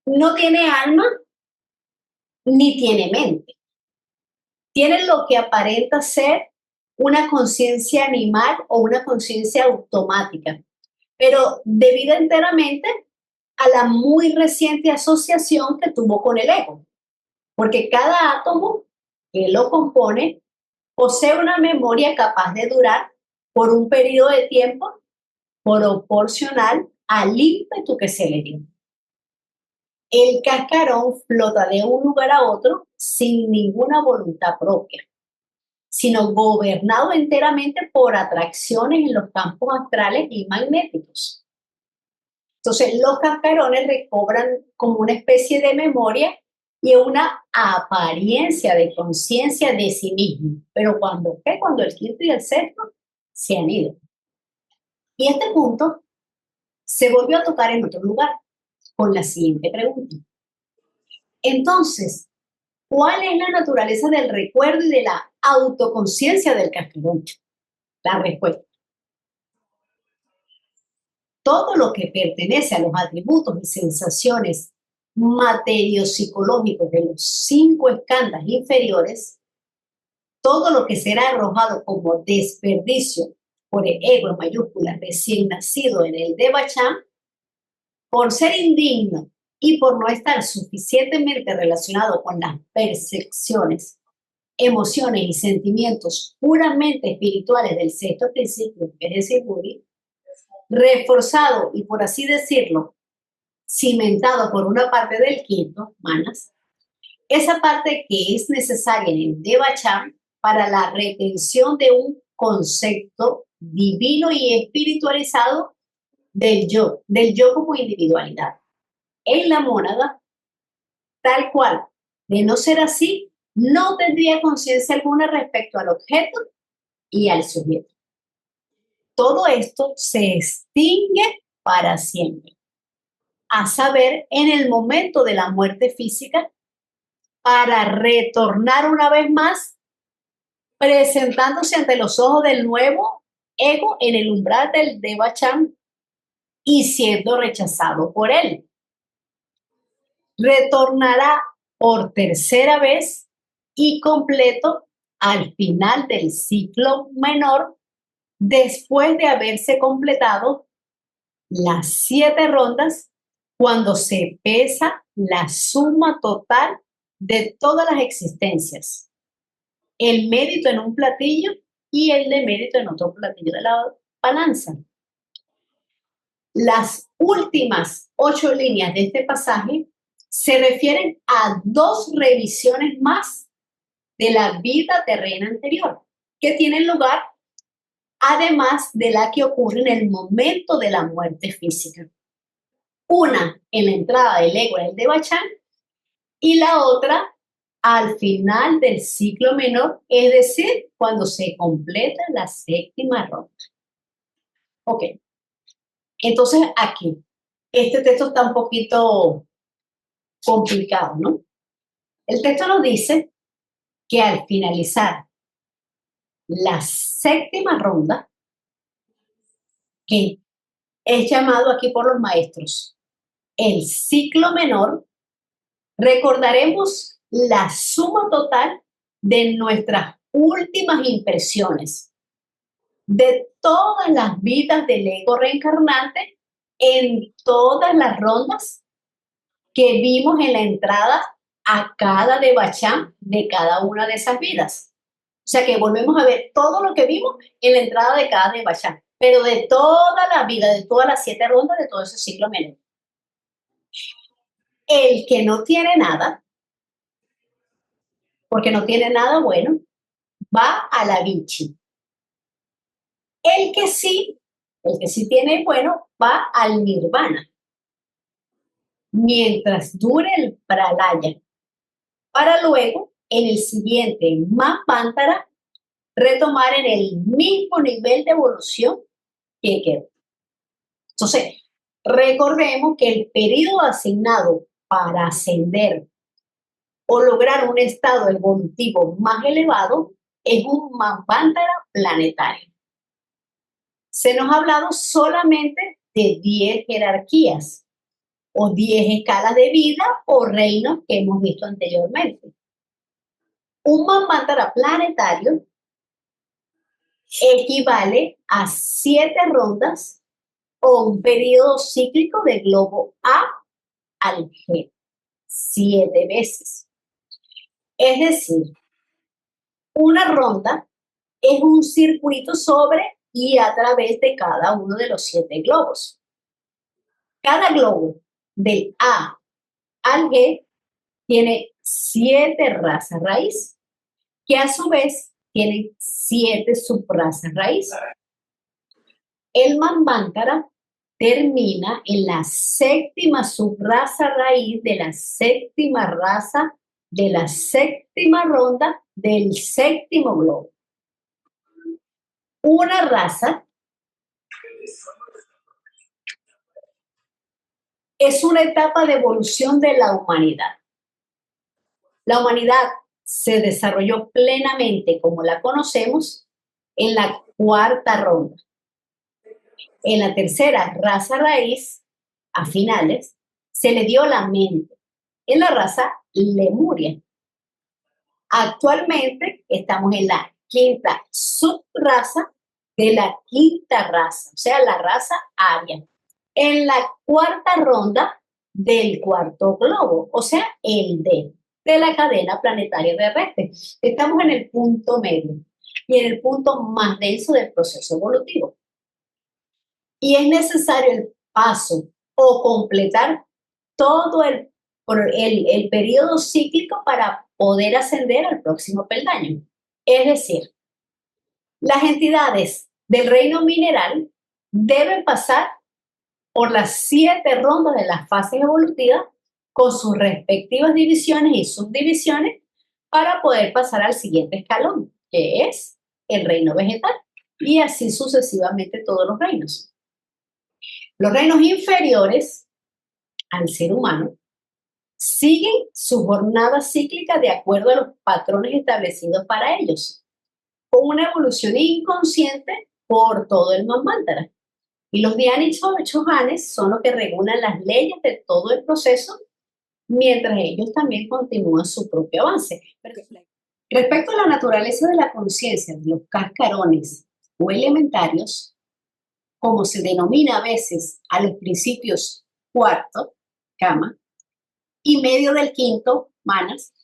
no tiene alma ni tiene mente. Tiene lo que aparenta ser una conciencia animal o una conciencia automática, pero debido enteramente a la muy reciente asociación que tuvo con el ego, porque cada átomo que lo compone posee una memoria capaz de durar por un periodo de tiempo proporcional al ímpetu que se le dio. El cascarón flota de un lugar a otro sin ninguna voluntad propia, sino gobernado enteramente por atracciones en los campos astrales y magnéticos. Entonces, los cascarones recobran como una especie de memoria y una apariencia de conciencia de sí mismo. Pero cuando el quinto y el sexto se han ido. Y este punto se volvió a tocar en otro lugar con la siguiente pregunta. Entonces, ¿cuál es la naturaleza del recuerdo y de la autoconciencia del cascarón? La respuesta. Todo lo que pertenece a los atributos y sensaciones materiopsicológicos de los 5 escandas inferiores, todo lo que será arrojado como desperdicio por el ego en mayúsculas recién nacido en el Devachan, por ser indigno y por no estar suficientemente relacionado con las percepciones, emociones y sentimientos puramente espirituales del sexto principio, es decir, Buddhi, reforzado y, por así decirlo, cimentado por una parte del quinto, manas, esa parte que es necesaria en el Devachan para la retención de un concepto divino y espiritualizado del yo como individualidad. En la mónada, tal cual, de no ser así, no tendría conciencia alguna respecto al objeto y al sujeto. Todo esto se extingue para siempre, a saber, en el momento de la muerte física, para retornar una vez más, presentándose ante los ojos del nuevo ego en el umbral del Devachan y siendo rechazado por él. Retornará por tercera vez y completo al final del ciclo menor, después de haberse completado las 7 rondas, cuando se pesa la suma total de todas las existencias. El mérito en un platillo y el demérito en otro platillo de la balanza. Las últimas 8 líneas de este pasaje se refieren a 2 revisiones más de la vida terrena anterior, que tienen lugar además de la que ocurre en el momento de la muerte física. Una en la entrada del ego en el Devachan y la otra al final del ciclo menor, es decir, cuando se completa la 7ª ronda. Ok, entonces aquí, este texto está un poquito complicado, ¿no? El texto nos dice que al finalizar la 7ª ronda, que es llamado aquí por los maestros el ciclo menor, recordaremos la suma total de nuestras últimas impresiones, de todas las vidas del ego reencarnante en todas las rondas que vimos en la entrada a cada Devachan de cada una de esas vidas. O sea que volvemos a ver todo lo que vimos en la entrada de cada Devachan, pero de toda la vida, de todas las 7 rondas, de todo ese ciclo menor. El que no tiene nada, porque no tiene nada bueno, va a la Vichy. El que sí tiene bueno, va al Nirvana. Mientras dure el Pralaya, para luego, en el siguiente Manvantara, retomar en el mismo nivel de evolución que quedó. Entonces, recordemos que el periodo asignado para ascender o lograr un estado evolutivo más elevado es un Manvantara planetario. Se nos ha hablado solamente de 10 jerarquías o 10 escalas de vida o reinos que hemos visto anteriormente. Un Manvantara planetario equivale a 7 rondas o un periodo cíclico de globo A al G, 7 veces. Es decir, una ronda es un circuito sobre y a través de cada uno de los 7 globos. Cada globo del A al G tiene 7 razas raíz, que a su vez tienen 7 subrazas raíz. El Manvantara termina en la 7ª subraza raíz de la 7ª raza de la 7ª ronda del 7º globo. Una raza es una etapa de evolución de la humanidad. La humanidad se desarrolló plenamente como la conocemos en la cuarta ronda. En la tercera raza raíz, a finales, se le dio la mente. En la raza Lemuria. Actualmente estamos en la quinta subraza de la quinta raza, o sea, la raza Aria. En la cuarta ronda del cuarto globo, o sea, el D, de la cadena planetaria terrestre. Estamos en el punto medio y en el punto más denso del proceso evolutivo. Y es necesario el paso o completar todo el periodo cíclico para poder ascender al próximo peldaño. Es decir, las entidades del reino mineral deben pasar por las 7 rondas de las fases evolutivas con sus respectivas divisiones y subdivisiones para poder pasar al siguiente escalón, que es el reino vegetal, y así sucesivamente todos los reinos. Los reinos inferiores al ser humano siguen su jornada cíclica de acuerdo a los patrones establecidos para ellos, con una evolución inconsciente por todo el Manvantara. Y los Dhyanis y Chohanes son los que regulan las leyes de todo el proceso, mientras ellos también continúan su propio avance. Respecto a la naturaleza de la conciencia de los cascarones o elementarios, como se denomina a veces a los principios cuarto, kama, y medio del quinto, manas,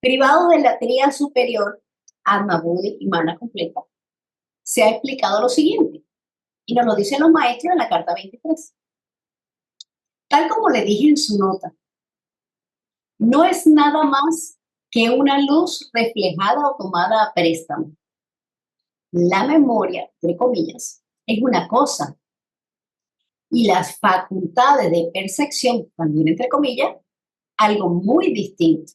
privados de la tríada superior, Atma, Buddhi y mana completa, se ha explicado lo siguiente, y nos lo dicen los maestros en la carta 23. Tal como le dije en su nota, no es nada más que una luz reflejada o tomada a préstamo. La memoria, entre comillas, es una cosa, y las facultades de percepción, también entre comillas, algo muy distinto.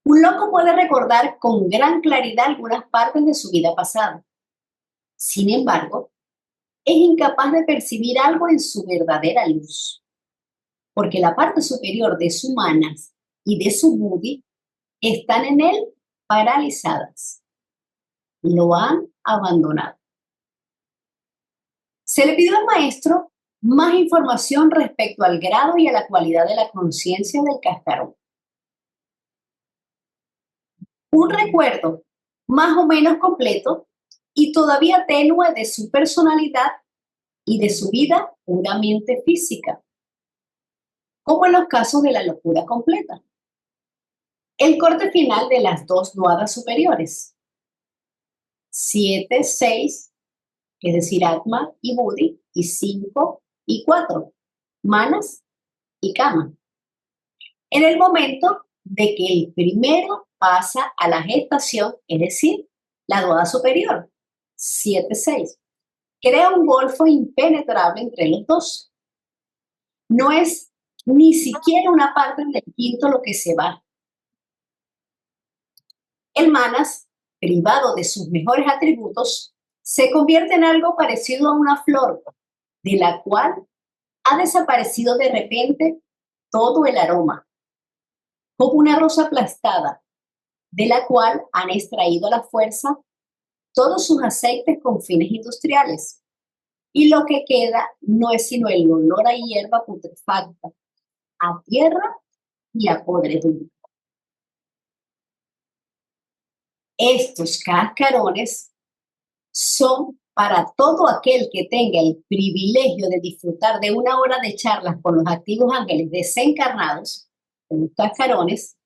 Un loco puede recordar con gran claridad algunas partes de su vida pasada. Sin embargo, es incapaz de percibir algo en su verdadera luz, porque la parte superior de su manas y de su buddhi están en él paralizadas. Lo han abandonado. Se le pidió al maestro más información respecto al grado y a la cualidad de la conciencia del cascarón. Un recuerdo más o menos completo y todavía tenue de su personalidad y de su vida puramente física, como en los casos de la locura completa. El corte final de las 2 duadas superiores, 7, 6, es decir, Atma y Buddhi, y 5 y 4, manas y kama. En el momento de que el primero pasa a la gestación, es decir, la duada superior, 7, 6, crea un golfo impenetrable entre los dos. No es ni siquiera una parte del quinto lo que se va. El manas, privado de sus mejores atributos, se convierte en algo parecido a una flor, de la cual ha desaparecido de repente todo el aroma, como una rosa aplastada, de la cual han extraído la fuerza todos sus aceites con fines industriales. Y lo que queda no es sino el olor a hierba putrefacta, a tierra y a podredumbre. Estos cascarones son para todo aquel que tenga el privilegio de disfrutar de una hora de charlas con los activos ángeles desencarnados, los cascarones,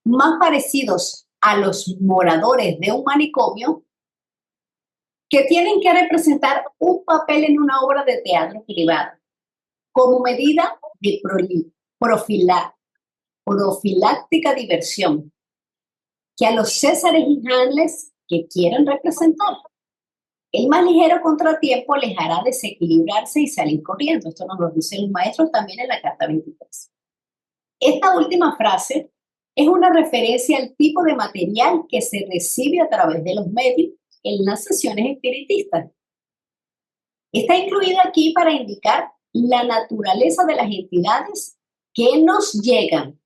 más parecidos a los moradores de un manicomio, que tienen que representar un papel en una obra de teatro privada, como medida de profiláctica diversión, que a los Césares y Hamlets que quieren representar. El más ligero contratiempo les hará desequilibrarse y salir corriendo. Esto nos lo dicen los maestros también en la carta 23. Esta última frase es una referencia al tipo de material que se recibe a través de los medios en las sesiones espiritistas. Está incluida aquí para indicar la naturaleza de las entidades que nos llegan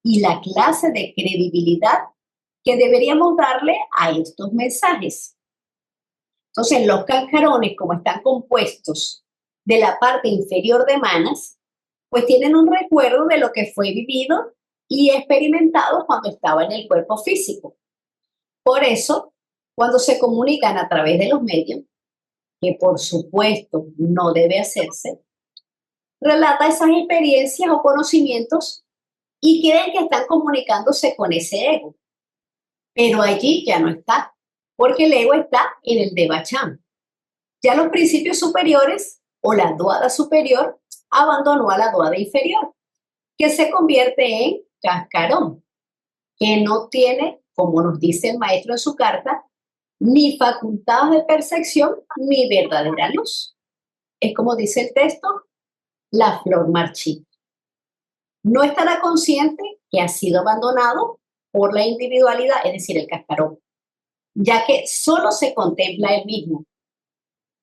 y la clase de credibilidad que deberíamos darle a estos mensajes. Entonces, los cascarones, como están compuestos de la parte inferior de manas, pues tienen un recuerdo de lo que fue vivido y experimentado cuando estaba en el cuerpo físico. Por eso, cuando se comunican a través de los medios, que por supuesto no debe hacerse, relata esas experiencias o conocimientos y creen que están comunicándose con ese ego. Pero allí ya no está, porque el ego está en el Devachan. Ya los principios superiores o la duada superior abandonó a la duada inferior, que se convierte en cascarón, que no tiene, como nos dice el maestro en su carta, ni facultades de percepción ni verdadera luz. Es como dice el texto, la flor marchita. No estará consciente que ha sido abandonado por la individualidad, es decir, el cascarón, ya que solo se contempla él mismo.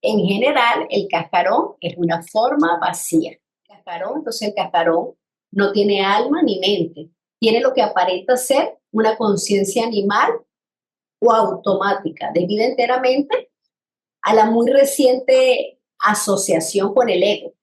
En general, el cascarón es una forma vacía. Entonces el cascarón no tiene alma ni mente, tiene lo que aparenta ser una conciencia animal o automática, debido enteramente a la muy reciente asociación con el ego,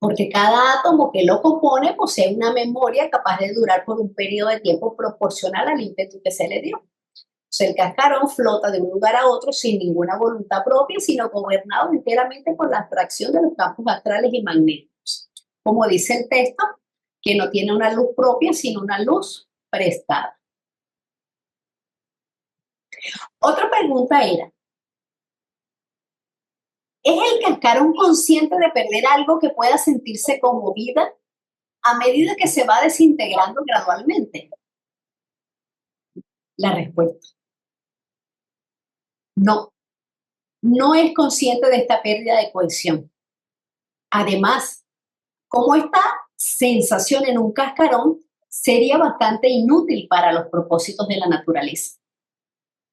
porque cada átomo que lo compone posee una memoria capaz de durar por un periodo de tiempo proporcional al ímpetu que se le dio. O sea, el cascarón flota de un lugar a otro sin ninguna voluntad propia, sino gobernado enteramente por la atracción de los campos astrales y magnéticos. Como dice el texto, que no tiene una luz propia, sino una luz prestada. Otra pregunta era, ¿es el cascarón consciente de perder algo que pueda sentirse como vida a medida que se va desintegrando gradualmente? La respuesta, no, no es consciente de esta pérdida de cohesión. Además, como esta sensación en un cascarón sería bastante inútil para los propósitos de la naturaleza.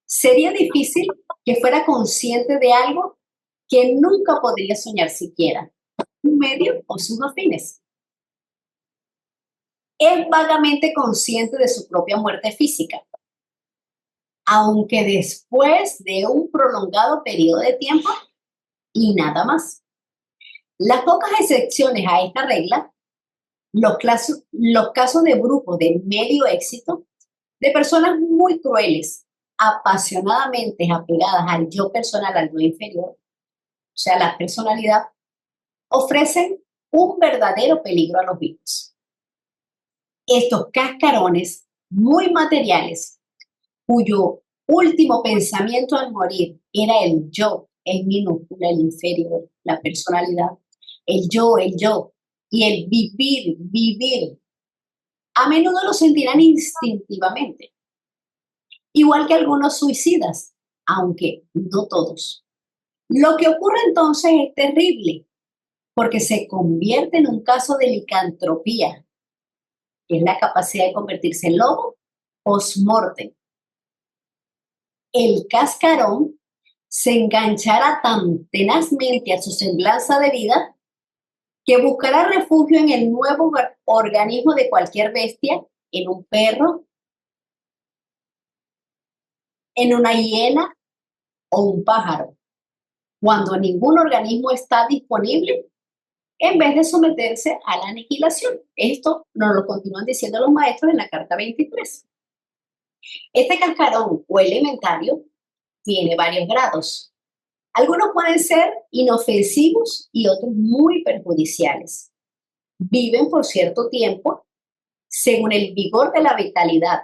Sería difícil que fuera consciente de algo que nunca podría soñar siquiera, un medio o sus afines. Es vagamente consciente de su propia muerte física, aunque después de un prolongado periodo de tiempo y nada más. Las pocas excepciones a esta regla, los casos de grupos de medio éxito, de personas muy crueles, apasionadamente apegadas al yo personal, al yo inferior, o sea, la personalidad, ofrecen un verdadero peligro a los vivos. Estos cascarones muy materiales, cuyo último pensamiento al morir era el yo, en minúscula, el inferior, la personalidad, el yo, y el vivir, vivir, a menudo lo sentirán instintivamente, igual que algunos suicidas, aunque no todos. Lo que ocurre entonces es terrible, porque se convierte en un caso de licantropía, que es la capacidad de convertirse en lobo post-mortem. El cascarón se enganchará tan tenazmente a su semblanza de vida que buscará refugio en el nuevo organismo de cualquier bestia, en un perro, en una hiena o un pájaro. Cuando ningún organismo está disponible, en vez de someterse a la aniquilación. Esto nos lo continúan diciendo los maestros en la carta 23. Este cascarón o elementario tiene varios grados. Algunos pueden ser inofensivos y otros muy perjudiciales. Viven por cierto tiempo según el vigor de la vitalidad.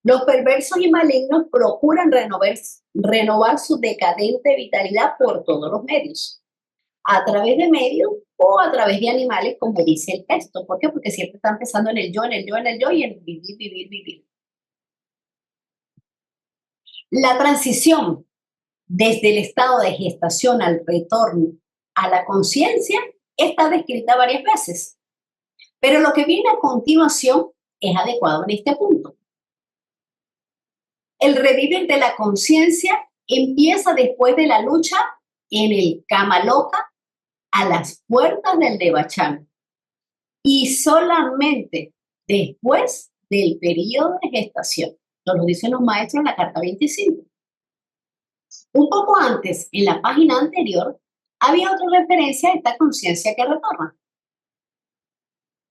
Los perversos y malignos procuran renovar su decadente vitalidad por todos los medios, a través de medios o a través de animales, como dice el texto. ¿Por qué? Porque siempre están pensando en el yo, en el yo, en el yo y en el vivir, vivir, vivir. La transición desde el estado de gestación al retorno a la conciencia está descrita varias veces, pero lo que viene a continuación es adecuado en este punto. El revivir de la conciencia empieza después de la lucha en el Kama Loka a las puertas del Devachan y solamente después del periodo de gestación. Nos lo dicen los maestros en la carta 25. Un poco antes, en la página anterior, había otra referencia a esta conciencia que retorna.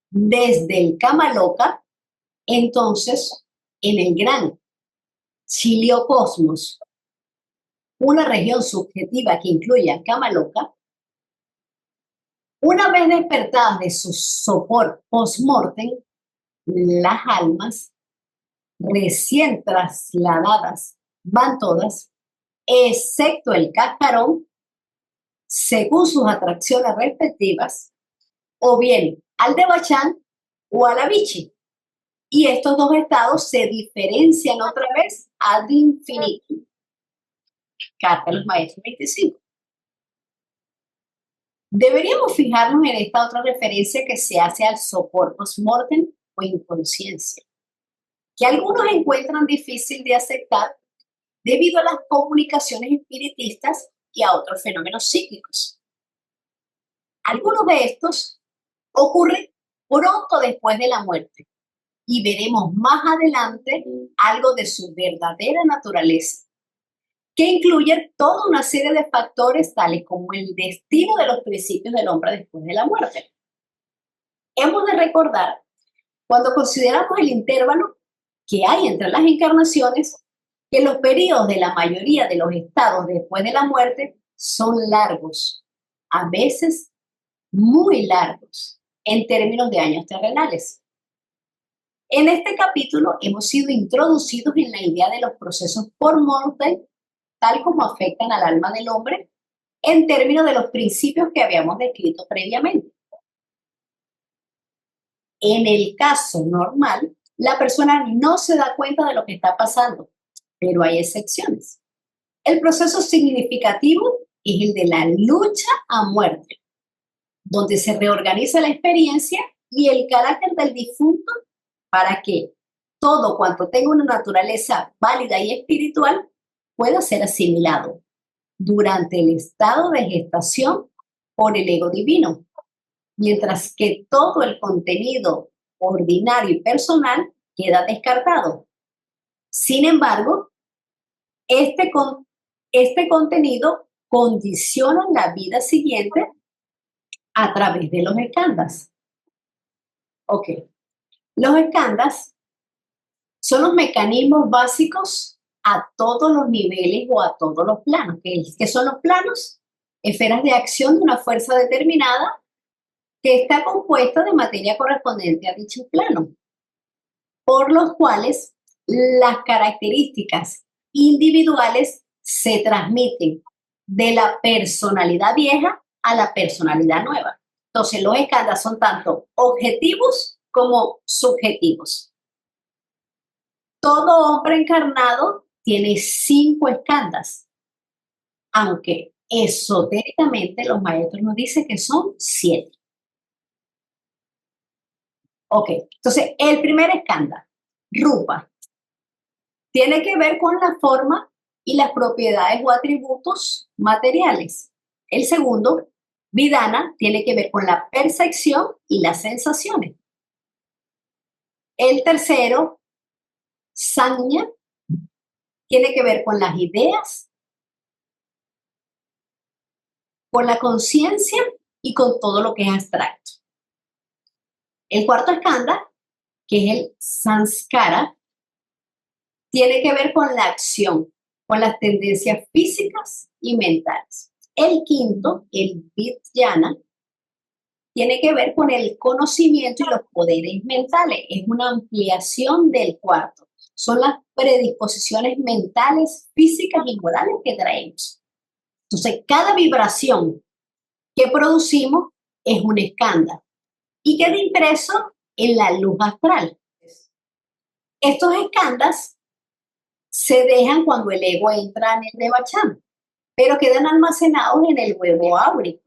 Desde el Kamaloka, entonces, en el gran Chiliocosmos, una región subjetiva que incluye a Kamaloka, una vez despertadas de su sopor post-mortem, las almas recién trasladadas van todas, excepto el cascarón, según sus atracciones respectivas, o bien al Devachan o a la Vichy. Y estos dos estados se diferencian otra vez ad infinitum. Carta de los Maestros 25. Deberíamos fijarnos en esta otra referencia que se hace al sopor post-mortem o inconsciencia, que algunos encuentran difícil de aceptar debido a las comunicaciones espiritistas y a otros fenómenos psíquicos. Algunos de estos ocurren pronto después de la muerte y veremos más adelante algo de su verdadera naturaleza, que incluye toda una serie de factores tales como el destino de los principios del hombre después de la muerte. Hemos de recordar, cuando consideramos el intervalo que hay entre las encarnaciones, que los periodos de la mayoría de los estados después de la muerte son largos, a veces muy largos, en términos de años terrenales. En este capítulo hemos sido introducidos en la idea de los procesos por mortem, tal como afectan al alma del hombre, en términos de los principios que habíamos descrito previamente. En el caso normal, la persona no se da cuenta de lo que está pasando, pero hay excepciones. El proceso significativo es el de la lucha a muerte, donde se reorganiza la experiencia y el carácter del difunto para que todo cuanto tenga una naturaleza válida y espiritual pueda ser asimilado durante el estado de gestación por el ego divino, mientras que todo el contenido ordinario y personal queda descartado. Sin embargo, este contenido condiciona la vida siguiente a través de los skandhas. Ok, los skandhas son los mecanismos básicos a todos los niveles o a todos los planos. ¿Qué son los planos? Esferas de acción de una fuerza determinada que está compuesta de materia correspondiente a dicho plano, por los cuales las características individuales se transmiten de la personalidad vieja a la personalidad nueva. Entonces, los skandhas son tanto objetivos como subjetivos. Todo hombre encarnado tiene 5 skandhas, aunque esotéricamente los maestros nos dicen que son 7. Ok, entonces el primer skandha, Rupa, tiene que ver con la forma y las propiedades o atributos materiales. El segundo, Vidana, tiene que ver con la percepción y las sensaciones. El tercero, Sanya, tiene que ver con las ideas, con la conciencia y con todo lo que es abstracto. El cuarto skandha, que es el Sanskara, tiene que ver con la acción, con las tendencias físicas y mentales. El quinto, el Vijnana, tiene que ver con el conocimiento y los poderes mentales. Es una ampliación del cuarto. Son las predisposiciones mentales, físicas y morales que traemos. Entonces, cada vibración que producimos es un skandha y queda impreso en la luz astral. Estos skandhas se dejan cuando el ego entra en el Devachan, pero quedan almacenados en el huevo áurico.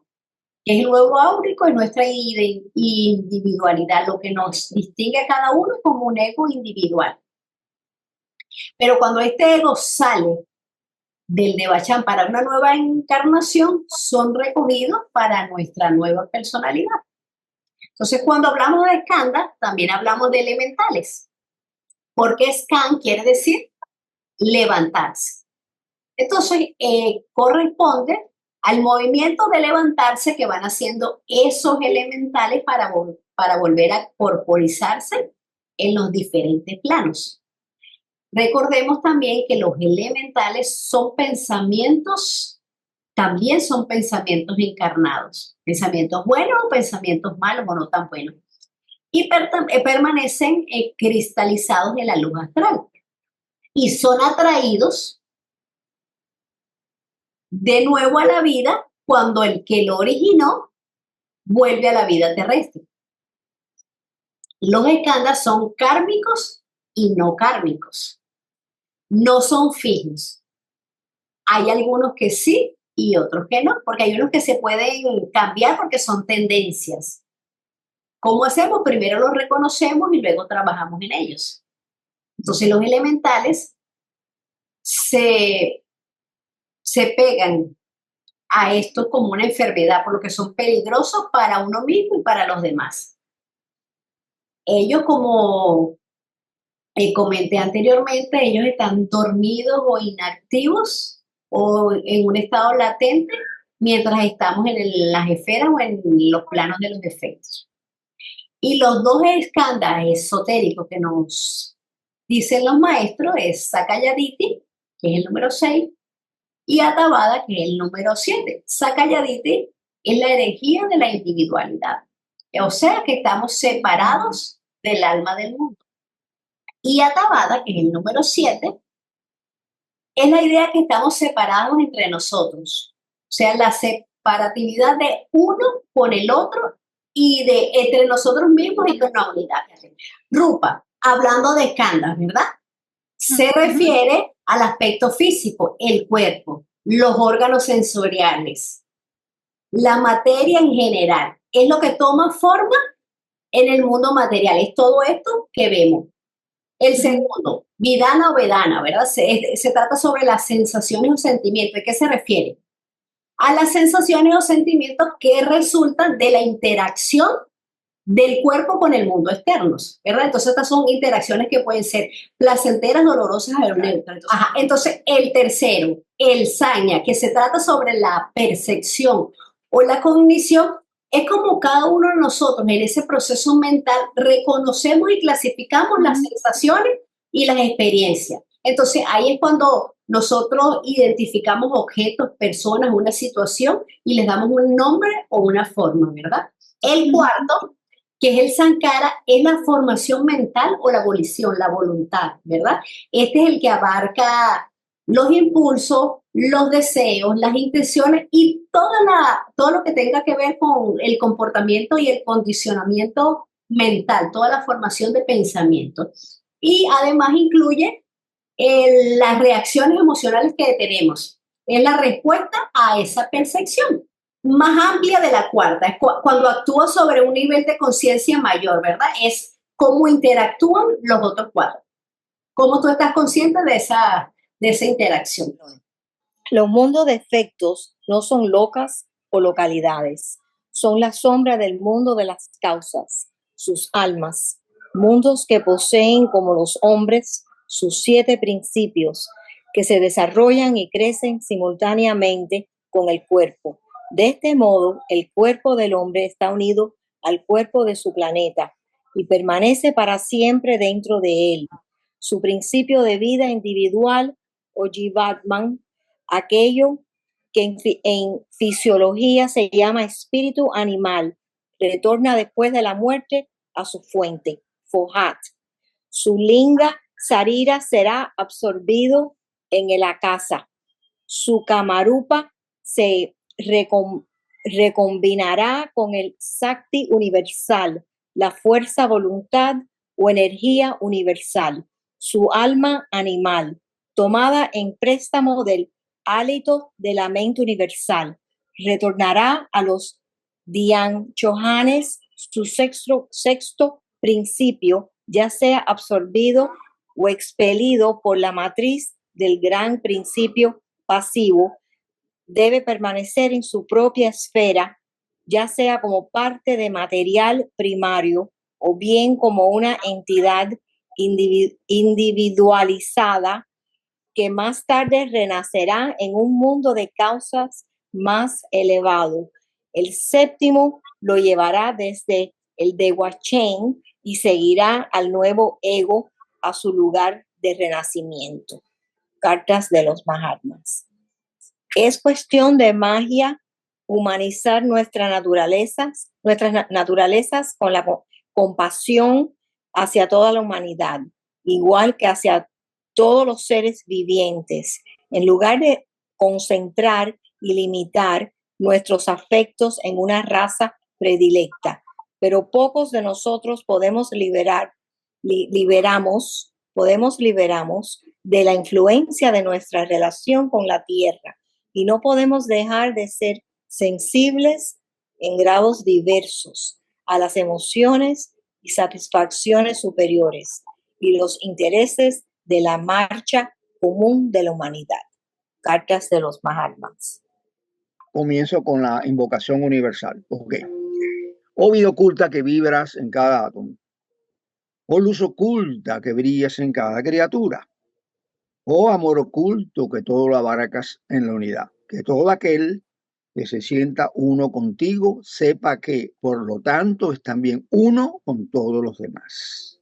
El huevo áurico es nuestra individualidad, lo que nos distingue a cada uno como un ego individual. Pero cuando este ego sale del Devachan para una nueva encarnación son recogidos para nuestra nueva personalidad. Entonces, cuando hablamos de skanda, también hablamos de elementales, porque scan quiere decir levantarse. Entonces, corresponde al movimiento de levantarse que van haciendo esos elementales para volver a corporizarse en los diferentes planos. Recordemos también que los elementales son pensamientos, también son pensamientos encarnados, pensamientos buenos o pensamientos malos o no tan buenos, y permanecen cristalizados en la luz astral y son atraídos de nuevo a la vida cuando el que lo originó vuelve a la vida terrestre. Los skandhas son kármicos y no kármicos. No son fijos. Hay algunos que sí y otros que no, porque hay unos que se pueden cambiar porque son tendencias. ¿Cómo hacemos? Primero los reconocemos y luego trabajamos en ellos. Entonces los elementales se pegan a esto como una enfermedad, por lo que son peligrosos para uno mismo y para los demás. Ellos, como comenté anteriormente, ellos están dormidos o inactivos o en un estado latente mientras estamos en las esferas o en los planos de los efectos. Y los dos skandhas esotéricos que nos dicen los maestros es Sakayaditi, que es el número 6, y Atavada, que es el número 7. Sakayaditi es la energía de la individualidad. O sea que estamos separados del alma del mundo. Y Atavada, que es el número 7, es la idea que estamos separados entre nosotros. O sea, la separatividad de uno con el otro y de entre nosotros mismos y con la unidad. Rupa, hablando de skandhas, ¿verdad? Se refiere al aspecto físico, el cuerpo, los órganos sensoriales, la materia en general. Es lo que toma forma en el mundo material. Es todo esto que vemos. El segundo, Vidana o Vedana, ¿verdad? Se trata sobre las sensaciones o sentimientos. ¿A qué se refiere? A las sensaciones o sentimientos que resultan de la interacción del cuerpo con el mundo externo, ¿verdad? Entonces estas son interacciones que pueden ser placenteras, dolorosas o neutras. Entonces el tercero, el saña, que se trata sobre la percepción o la cognición, es como cada uno de nosotros en ese proceso mental reconocemos y clasificamos las sensaciones y las experiencias. Entonces ahí es cuando nosotros identificamos objetos, personas, una situación y les damos un nombre o una forma, ¿verdad? El cuarto, que es el Sankara, es la formación mental o la volición, la voluntad, ¿verdad? Este es el que abarca los impulsos, los deseos, las intenciones y todo lo que tenga que ver con el comportamiento y el condicionamiento mental, toda la formación de pensamiento. Y además incluye las reacciones emocionales que tenemos. Es la respuesta a esa percepción más amplia de la cuarta, es cuando actúa sobre un nivel de conciencia mayor, ¿verdad? Es cómo interactúan los otros cuatro. ¿Cómo tú estás consciente de esa interacción? Los mundos de efectos no son locas o localidades, son la sombra del mundo de las causas, sus almas, mundos que poseen como los hombres sus 7 principios que se desarrollan y crecen simultáneamente con el cuerpo. De este modo, el cuerpo del hombre está unido al cuerpo de su planeta y permanece para siempre dentro de él. Su principio de vida individual o Jivatman, aquello que en fisiología se llama espíritu animal, retorna después de la muerte a su fuente, Fohat. Su linga sarira será absorbido en el akasa. Su kamarupa se recombinará con el Sakti universal, la fuerza voluntad o energía universal. Su alma animal, tomada en préstamo del hálito de la mente universal, retornará a los Dhyan Chohanes, su sexto principio, ya sea absorbido o expelido por la matriz del gran principio pasivo debe permanecer en su propia esfera, ya sea como parte de material primario o bien como una entidad individualizada que más tarde renacerá en un mundo de causas más elevado. El séptimo lo llevará desde el Dewa Chain y seguirá al nuevo ego a su lugar de renacimiento. Cartas de los Mahatmas. Es cuestión de magia humanizar nuestras naturalezas con la compasión hacia toda la humanidad, igual que hacia todos los seres vivientes, en lugar de concentrar y limitar nuestros afectos en una raza predilecta. Pero pocos de nosotros podemos liberamos de la influencia de nuestra relación con la tierra y no podemos dejar de ser sensibles en grados diversos a las emociones y satisfacciones superiores y los intereses de la marcha común de la humanidad. Cartas de los Mahatmas. Comienzo con la invocación universal. Ok. Oh vida oculta que vibras en cada átomo. Oh luz oculta que brillas en cada criatura. Oh amor oculto que todo lo abarcas en la unidad. Que todo aquel que se sienta uno contigo sepa que, por lo tanto, es también uno con todos los demás.